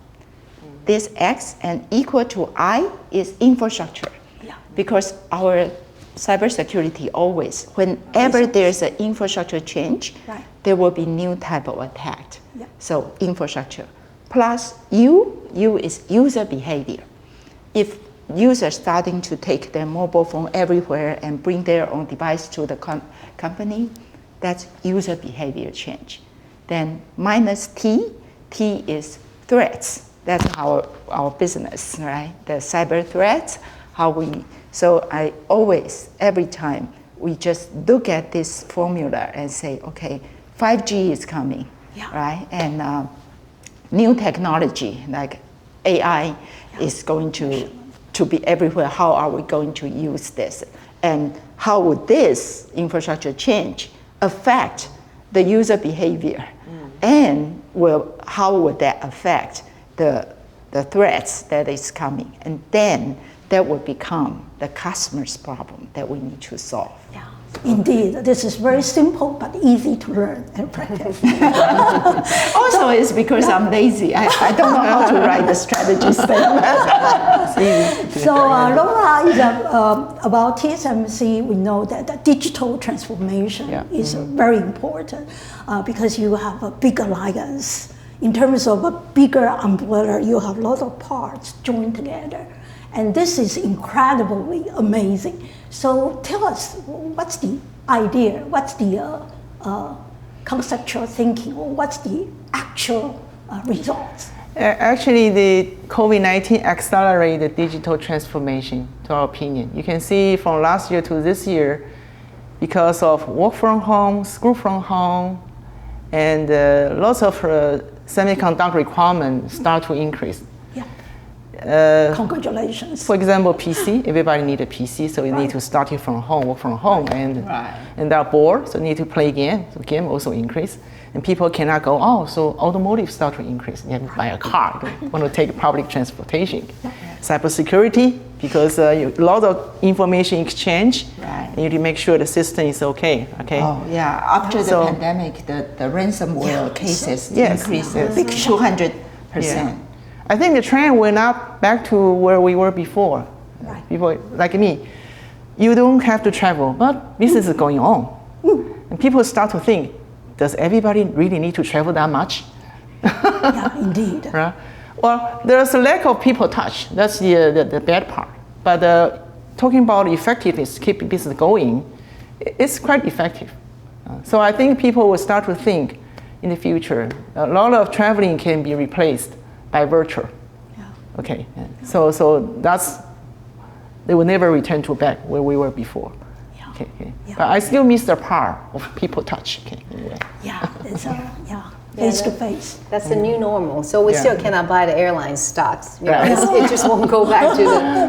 This X and equal to I is infrastructure. Yeah. Because our cybersecurity always, whenever there's an infrastructure change, right, there will be new type of attack. Yeah. So infrastructure. Plus U is user behavior. If users starting to take their mobile phone everywhere and bring their own device to the company, that's user behavior change. Then minus T is threats. That's our business, right? The cyber threats, so I always, every time, we just look at this formula and say, okay, 5G is coming, yeah, right? And new technology like AI is going to be everywhere. How are we going to use this? And how would this infrastructure change affect the user behavior? And how would that affect the threats that is coming? And then that will become the customer's problem that we need to solve. Yeah. Indeed, this is very simple but easy to learn and practice. Also, it's because I'm lazy. I don't know how to write the strategy statement. So, Lora is about TSMC. We know that the digital transformation is very important because you have a big alliance. In terms of a bigger umbrella, you have a lot of parts joined together. And this is incredibly amazing. So tell us, what's the idea? What's the conceptual thinking? Or what's the actual results? Actually, the COVID-19 accelerated digital transformation, to our opinion. You can see from last year to this year, because of work from home, school from home, and lots of semiconductor requirements start to increase. Congratulations. For example, PC, everybody need a PC, so you need to start it from home, work from home, and they're bored, so you need to play game, so game also increase. And people cannot go out, so automotive start to increase. You have to buy a car, you want to take public transportation. Cybersecurity, because a lot of information exchange, you need to make sure the system is okay. Oh yeah, after the pandemic, the ransomware cases increased 200%. I think the trend went up back to where we were before. People like me, you don't have to travel, but business is going on. And people start to think, does everybody really need to travel that much? Yeah, indeed. Right? Well, there's a lack of people touch. That's the bad part. But talking about effectiveness, keeping business going, it's quite effective. So I think people will start to think in the future, a lot of traveling can be replaced by virtual. Okay, so that's, they will never return to back where we were before. Okay. But I still miss the power of people touch. It's face to face. That's the new normal. So we still cannot buy the airline stocks. It just won't go back to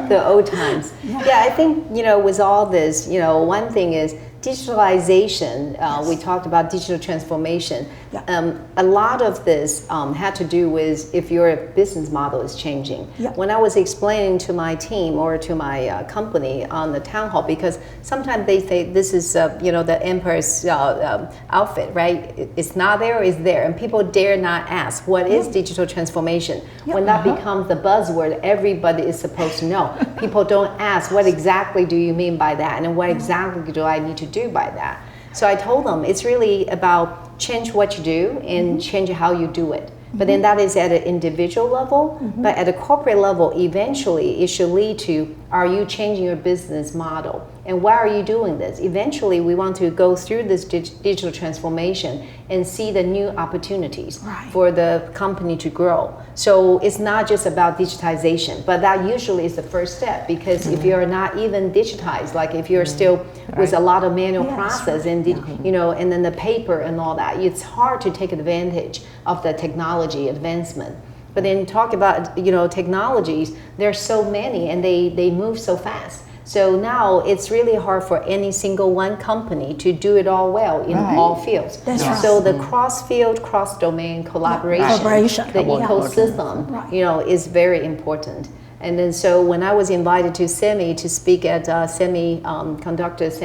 the old times. I think with all this, one thing is digitalization, we talked about digital transformation. Yeah. A lot of this had to do with if your business model is changing. Yeah. When I was explaining to my team or to my company on the town hall, because sometimes they say this is the emperor's outfit, right? It's not there, it's there, and people dare not ask what is digital transformation. When that becomes the buzzword, everybody is supposed to know. People don't ask what exactly do you mean by that, and what exactly do I need to do by that. So I told them it's really about change what you do and change how you do it. But then that is at an individual level, but at a corporate level, eventually it should lead to, are you changing your business model? And why are you doing this? Eventually we want to go through this digital transformation and see the new opportunities for the company to grow. So it's not just about digitization, but that usually is the first step, because if you're not even digitized, like if you're still with a lot of manual process and and then the paper and all that, it's hard to take advantage of the technology advancement. But then talk about technologies, there's so many and they move so fast. So now it's really hard for any single one company to do it all well in all fields. That's right. So the cross-field, cross-domain collaboration, the ecosystem, is very important. And then so when I was invited to SEMI to speak at Semiconductors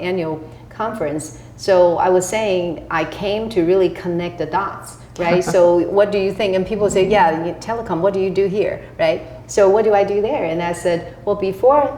annual conference, so I was saying I came to really connect the dots, right? So what do you think? And people say, yeah, telecom, what do you do here, right? So what do I do there? And I said, well, before,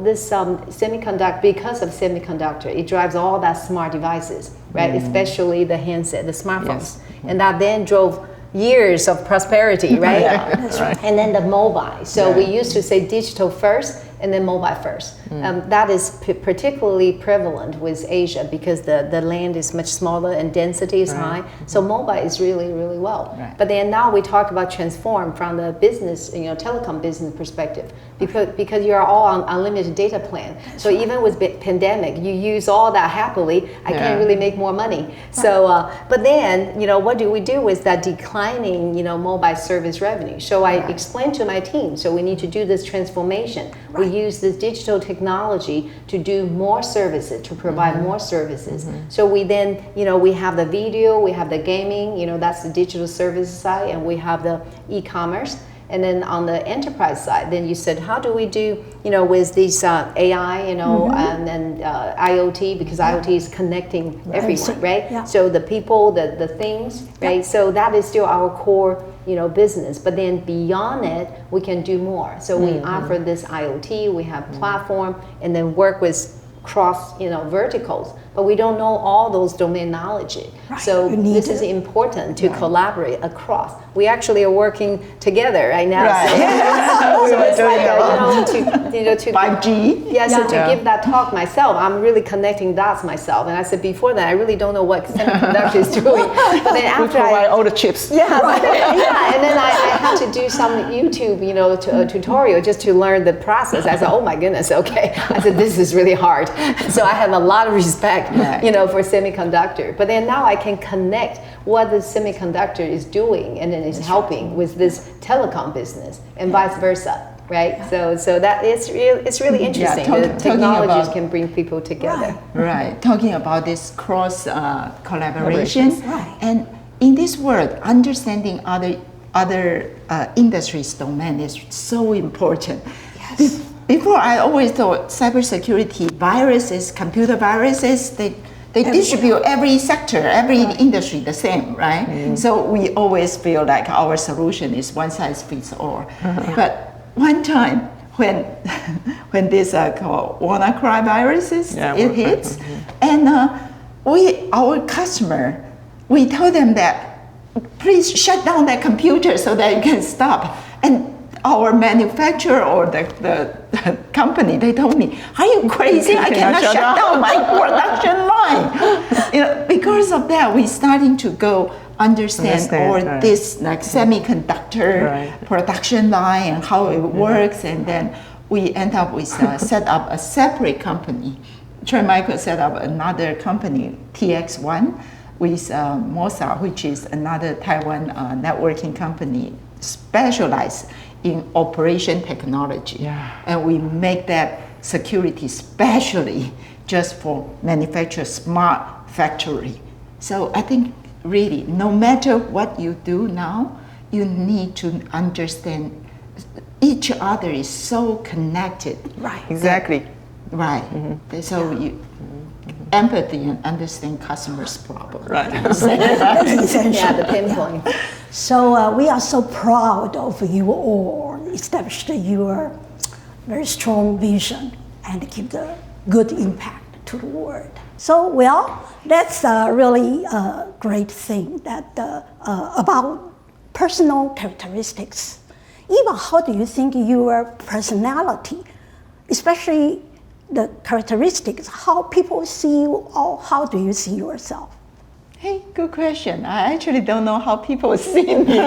this semiconductor, because of semiconductor, it drives all that smart devices, right? Especially the handset, the smartphones. And that then drove years of prosperity, right? That's right. And then the mobile. So we used to say digital first and then mobile first. That is particularly prevalent with Asia because the land is much smaller and density is high. So mobile is really, really well. But then now we talk about transform from the business, telecom business perspective, because you're all on unlimited data plan. So even with pandemic, you use all that happily. I can't really make more money. So, but then, what do we do with that declining, mobile service revenue? So I explained to my team, so we need to do this transformation. We use this digital technology to do more services, to provide more services. So we then, we have the video, we have the gaming, that's the digital service side, and we have the e-commerce. And then on the enterprise side, then you said, how do we do, with these AI, and then IoT, because IoT is connecting everyone, right? Yeah. So the people, the things, right? So that is still our core, business. But then beyond it, we can do more. So we offer this IoT, we have platform, and then work with cross, verticals. But we don't know all those domain knowledge. So this is important to collaborate across. We actually are working together right now. So it's like, to 5G. Yeah, so to give that talk myself, I'm really connecting dots myself. And I said before that, I really don't know what semiconductor is doing. But then after we provide all the chips. And then I had to do some YouTube, tutorial just to learn the process. I said, oh my goodness, okay. I said, this is really hard. So I have a lot of respect, for semiconductor. But then now I can connect what the semiconductor is doing and then is helping with this telecom business and vice versa. Right, so that it's really interesting. The technologies can bring people together. Right, talking about this cross collaboration, and in this world, understanding other industries' domain is so important. Yes. Before, I always thought cybersecurity, viruses, computer viruses, they distribute every sector, every industry the same, right? So we always feel like our solution is one size fits all. But one time when this called WannaCry viruses, it hits, and our customer, we told them that please shut down that computer so that you can stop. And our manufacturer or the company, they told me, are you crazy? I cannot shut down my production line. Because of that, we're starting to go understand this like semiconductor production line and how it works, and then we end up with set up a separate company. Trend Micro set up another company, TX1, with Mozart, which is another Taiwan networking company specialized in operation technology. And we make that security specially just for manufacture smart factory. So I think really, no matter what you do now, you need to understand each other is so connected. Right. Exactly. Right. So you empathy and understand customers' problem. Right. That's essential. Yeah, the pinpoint. So we are so proud of you all established your very strong vision and keep the good impact to the world. So well, that's really a great thing that about personal characteristics. Eva, how do you think your personality, especially the characteristics, how people see you, or how do you see yourself? Hey, good question. I actually don't know how people see me.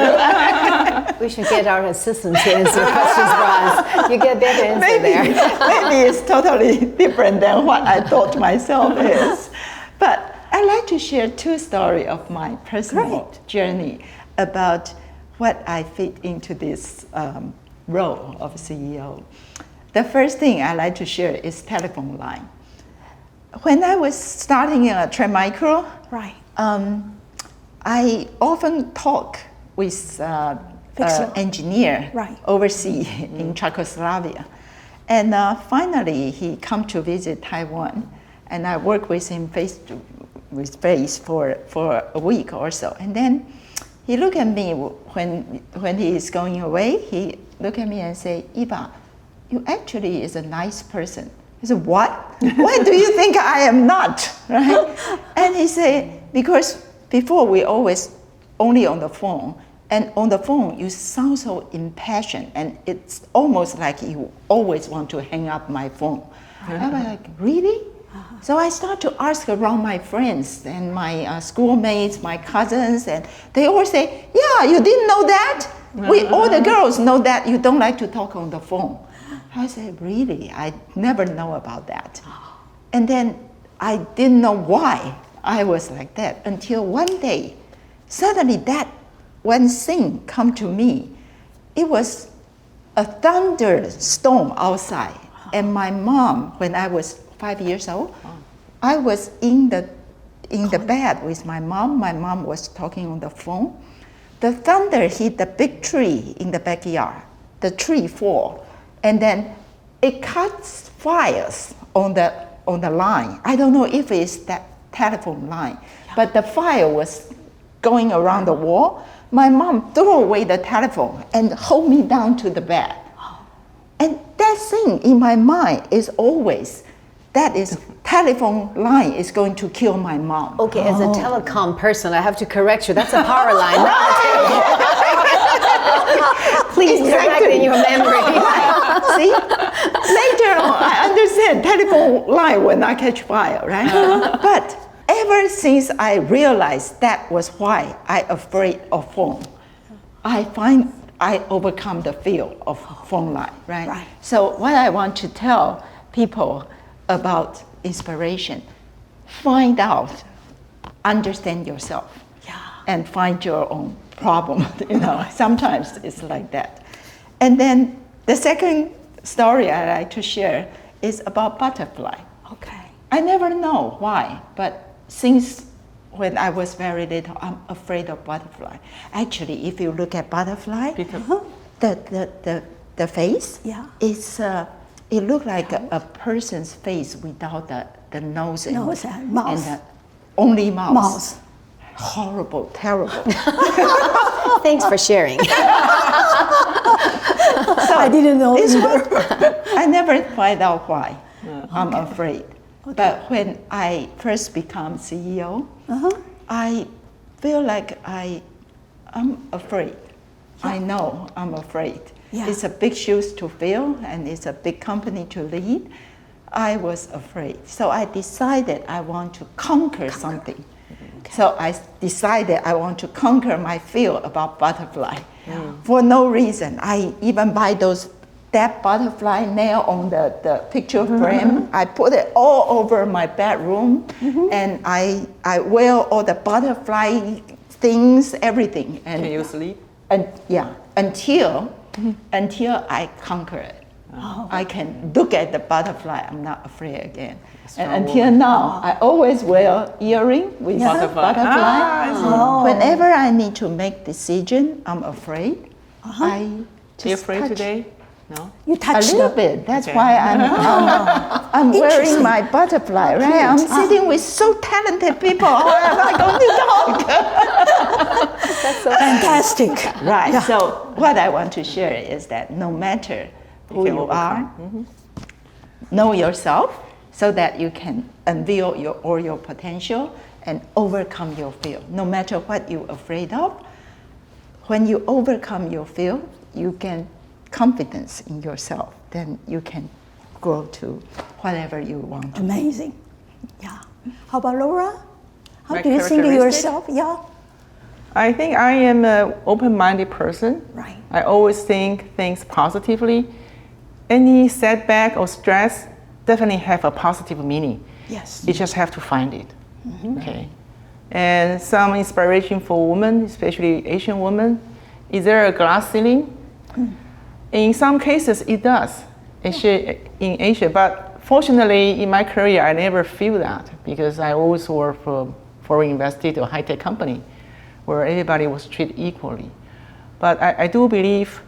We should get our assistant to answer questions for us. You get better answer there. Maybe it's totally different than what I thought myself is. But I like to share two stories of my personal journey about what I fit into this role of CEO. The first thing I like to share is telephone line. When I was starting at Trend Micro, Right. I often talk with engineer Right. overseas in Czechoslovakia. And finally, he come to visit Taiwan, and I work with him face to face for a week or so. And then he looked at me when he is going away. He looked at me and say, "Eva, you actually is a nice person." I said, "What? Why do you think I am not?" Right? And he said, "Because before we always only on the phone, and on the phone you sound so impassioned, and it's almost like you always want to hang up my phone." I was like, "Really?" So I start to ask around my friends and my schoolmates, my cousins, and they all say, "Yeah, you didn't know that? All the girls know that you don't like to talk on the phone." I said, "Really? I never know about that." And then I didn't know why I was like that until one day, suddenly that one thing come to me. It was a thunderstorm outside, and my mom, when I was 5 years old, I was in the bed with my mom. My mom was talking on the phone. The thunder hit the big tree in the backyard. The tree fall, and then it cuts fires on the line. I don't know if it's that telephone line, but the fire was going around the wall. My mom threw away the telephone and hold me down to the bed. And that thing in my mind is always, that is telephone line is going to kill my mom. Okay, as a telecom person, I have to correct you. That's a power line, not a telephone. Please correct in your memory. See? Later on, I understand telephone line will not catch fire, right? But ever since I realized that was why I afraid of phone, I overcome the fear of phone line, right? So what I want to tell people about inspiration, find out, understand yourself, and find your own problem. Sometimes it's like that. And then the second story I like to share is about butterfly. Okay. I never know why, but since when I was very little, I'm afraid of butterfly. Actually, if you look at butterfly, the face, it's it looks like a person's face without the nose and mouth. And only mouth. Mouth. Horrible, terrible. Thanks for sharing. So I didn't know either. I never find out why I'm afraid. But when I first become CEO, I feel like I'm afraid. I know I'm afraid. It's a big shoes to fill, and it's a big company to lead. I was afraid. So I decided I want to conquer something. So I decided I want to conquer my fear about butterfly. For no reason. I even buy that butterfly nail on the picture frame. I put it all over my bedroom, and I wear all the butterfly things, everything. And can you sleep? And until I conquer it. I can look at the butterfly, I'm not afraid again. And Strong until woman. now, I always wear earring with Butterfly. butterfly. Whenever I need to make decision, I'm afraid. I just Are you afraid touch today? No? You a touch little the bit. That's Okay. why I'm wearing Interesting. my butterfly, right? I'm sitting with so talented people. How am I going to talk? fantastic. Right. Yeah. So what I want to share is that no matter who can you overcome. are, know yourself so that you can unveil all your potential and overcome your fear. No matter what you're afraid of, when you overcome your fear, you gain confidence in yourself. Then you can grow to whatever you want to. Amazing. Yeah. How about Laura? How My do you think of characteristic? yourself? Yeah. I think I am an open-minded person. Right. I always think things positively. Any setback or stress definitely have a positive meaning. Yes. You just have to find it. Okay. And some inspiration for women, especially Asian women, is there a glass ceiling? In some cases, it does in Asia, but fortunately, in my career, I never feel that because I always work for foreign invested or high-tech company where everybody was treated equally. But I do believe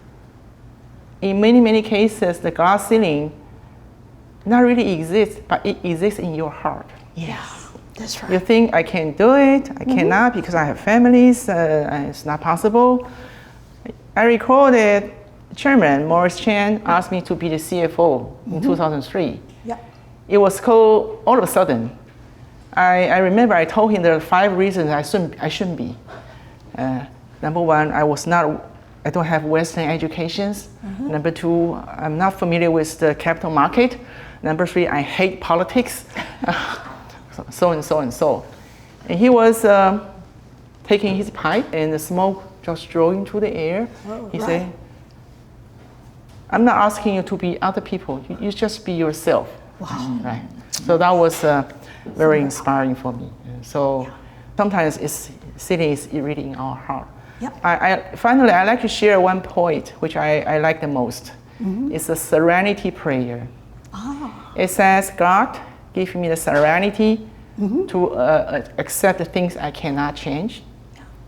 in many cases, the glass ceiling not really exists, but it exists in your heart. Yes. That's right. You think I can do it, I cannot because I have families, it's not possible. I recall that Chairman Morris Chan asked me to be the CFO in 2003. Yeah. It was called all of a sudden. I remember I told him there are 5 reasons I shouldn't be. Number 1, I don't have Western educations. Number 2, I'm not familiar with the capital market. Number 3, I hate politics. So and so and so. And he was taking his pipe and the smoke just drove into the air. He said, I'm not asking you to be other people. You just be yourself. Wow. Right. So that was very inspiring for me. So sometimes it's sitting is really in our heart. Yep. Finally, I like to share one point which I like the most. It's a serenity prayer. It says, God, give me the serenity to accept the things I cannot change,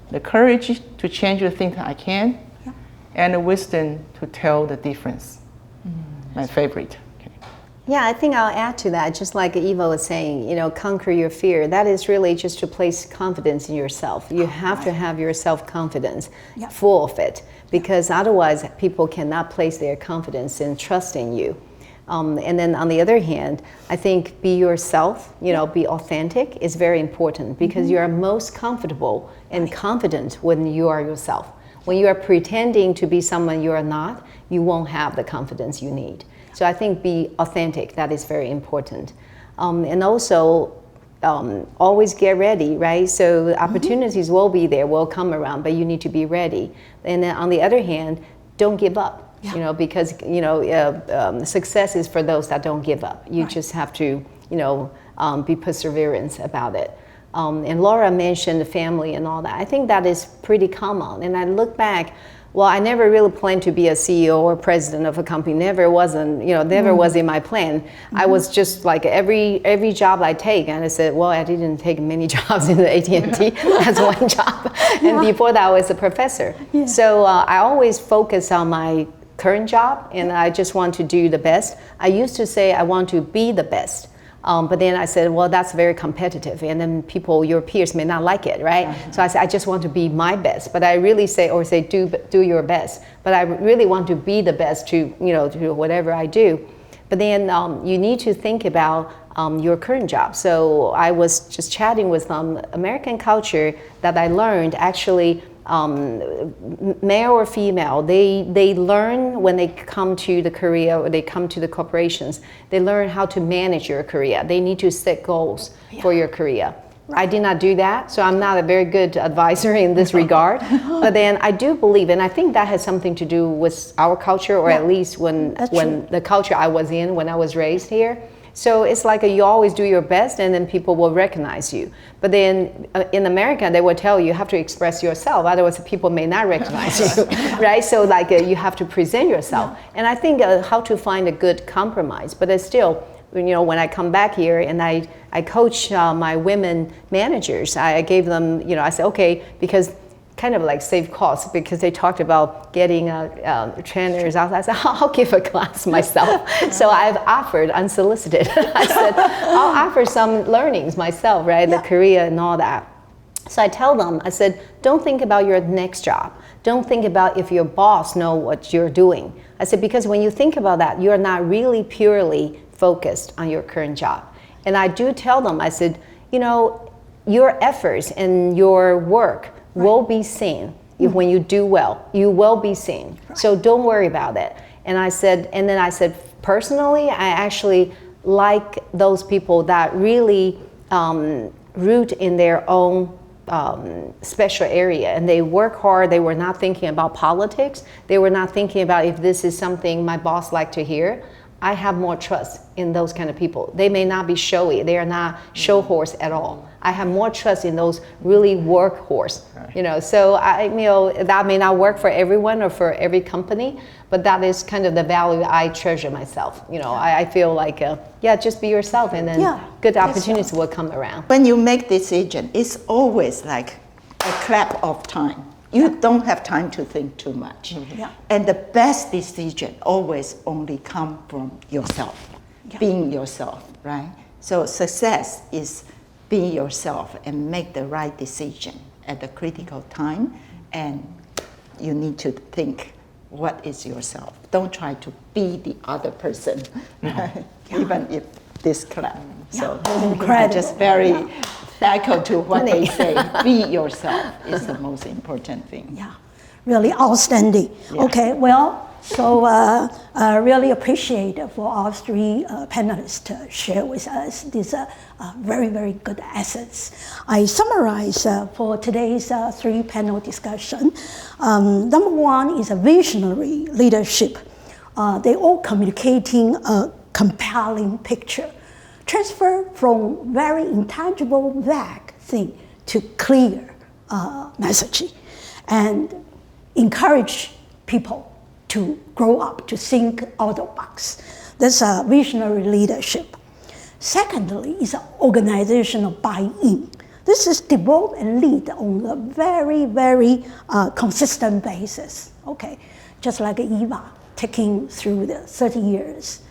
the courage to change the things I can, and the wisdom to tell the difference. My favorite. Okay. Yeah, I think I'll add to that, just like Eva was saying, conquer your fear. That is really just to place confidence in yourself. You have to have your self-confidence full of it, because otherwise people cannot place their confidence and trust in you. And then on the other hand, I think be yourself, be authentic is very important, because you are most comfortable and confident when you are yourself. When you are pretending to be someone you are not, you won't have the confidence you need. So I think be authentic, that is very important. And also, always get ready, right? So opportunities will be there, will come around, but you need to be ready. And then on the other hand, don't give up. Because success is for those that don't give up. You just have to, be perseverance about it. And Laura mentioned the family and all that. I think that is pretty common. And I look back, well, I never really planned to be a CEO or president of a company. Never was in my plan. I was just like every job I take, and I said, well, I didn't take many jobs in the AT&T. That's one job. And before that, I was a professor. So I always focus on my current job, and I just want to do the best. I used to say I want to be the best. But then I said, well, that's very competitive, and then your peers may not like it, right? So I said, I just want to be my best. But I really say do your best. But I really want to be the best to whatever I do. But then you need to think about your current job. So I was just chatting with American culture that I learned actually. Male or female, they learn when they come to the career or they come to the corporations, they learn how to manage your career. They need to set goals for your career. I did not do that, so I'm not a very good advisor in this regard. But then I do believe, and I think that has something to do with our culture, or at least when the culture I was in when I was raised here, So it's like you always do your best and then people will recognize you. But then in America, they will tell you have to express yourself, otherwise people may not recognize you, right? So like you have to present yourself. And I think how to find a good compromise, but it's still, you know, when I come back here and I coach my women managers, I gave them, you know, I said, okay, because kind of like save costs, because they talked about getting trainers out. I said, I'll give a class myself. So I've offered unsolicited. I said, I'll offer some learnings myself, right? The Korea and all that. So I tell them, I said, don't think about your next job. Don't think about if your boss know what you're doing. I said, because when you think about that, you're not really purely focused on your current job. And I do tell them, I said, you know, your efforts and your work will be seen. When you do well, you will be seen. So don't worry about it. And I said, and then I said, personally, I actually like those people that really root in their own special area, and they work hard. They were not thinking about politics. They were not thinking about if this is something my boss like to hear. I have more trust in those kind of people. They may not be showy. They are not show horse at all. I have more trust in those really workhorse, you know. So that may not work for everyone or for every company, but that is kind of the value I treasure myself. You know, I feel like, just be yourself, and then good opportunities will come around. When you make decision, it's always like a clap of time. You don't have time to think too much. And the best decision always only come from yourself, being yourself, right? So success is being yourself and make the right decision at the critical time. And you need to think, what is yourself? Don't try to be the other person, right? Even if this clap. So I just very echo to what they say. Be yourself is the most important thing. Yeah, really outstanding. Okay, well, so I really appreciate for our three panelists to share with us these very, very good assets. I summarize for today's three panel discussion. Number one is a visionary leadership. They all communicating a compelling picture. Transfer from very intangible, vague thing to clear messaging, and encourage people to grow up, to think out of the box. That's a visionary leadership. Secondly, is organizational buy-in. This is develop and lead on a very, very consistent basis. Okay, just like Eva taking through the 30 years,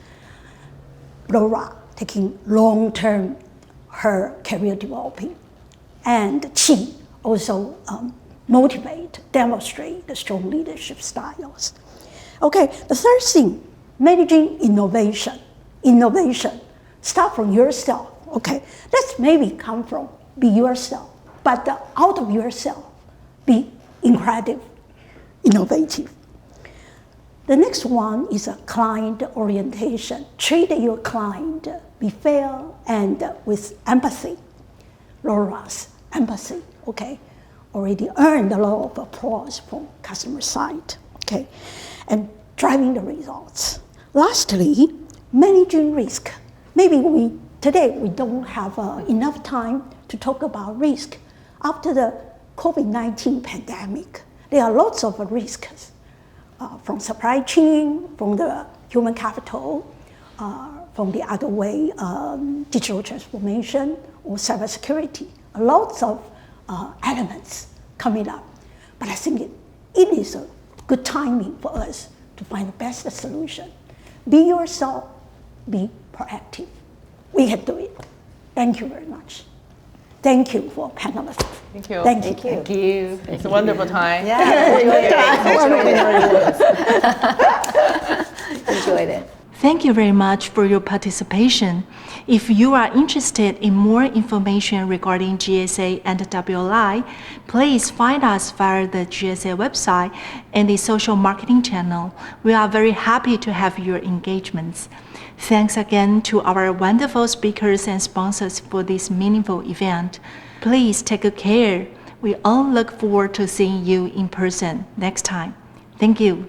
Lora taking long-term her career developing, and Chee also motivate, demonstrate the strong leadership styles. Okay, the third thing, managing innovation. Innovation, start from yourself. Okay, let's maybe come from be yourself, but out of yourself, be incredible, innovative. The next one is a client orientation. Treat your client, be fair and with empathy. Lora's empathy, okay, already earned a lot of applause from customer side, okay, and driving the results. Lastly, managing risk. Maybe today we don't have enough time to talk about risk. After the COVID-19 pandemic, there are lots of risks. From supply chain, from the human capital, from the other way, digital transformation or cybersecurity. Lots of elements coming up. But I think it is a good timing for us to find the best solution. Be yourself, be proactive. We can do it. Thank you very much. Thank you for panelists. Thank you. Thank you. Thank you. It's a wonderful time. Enjoyed it. Thank you very much for your participation. If you are interested in more information regarding GSA and WLI, please find us via the GSA website and the social marketing channel. We are very happy to have your engagements. Thanks again to our wonderful speakers and sponsors for this meaningful event. Please take good care. We all look forward to seeing you in person next time. Thank you.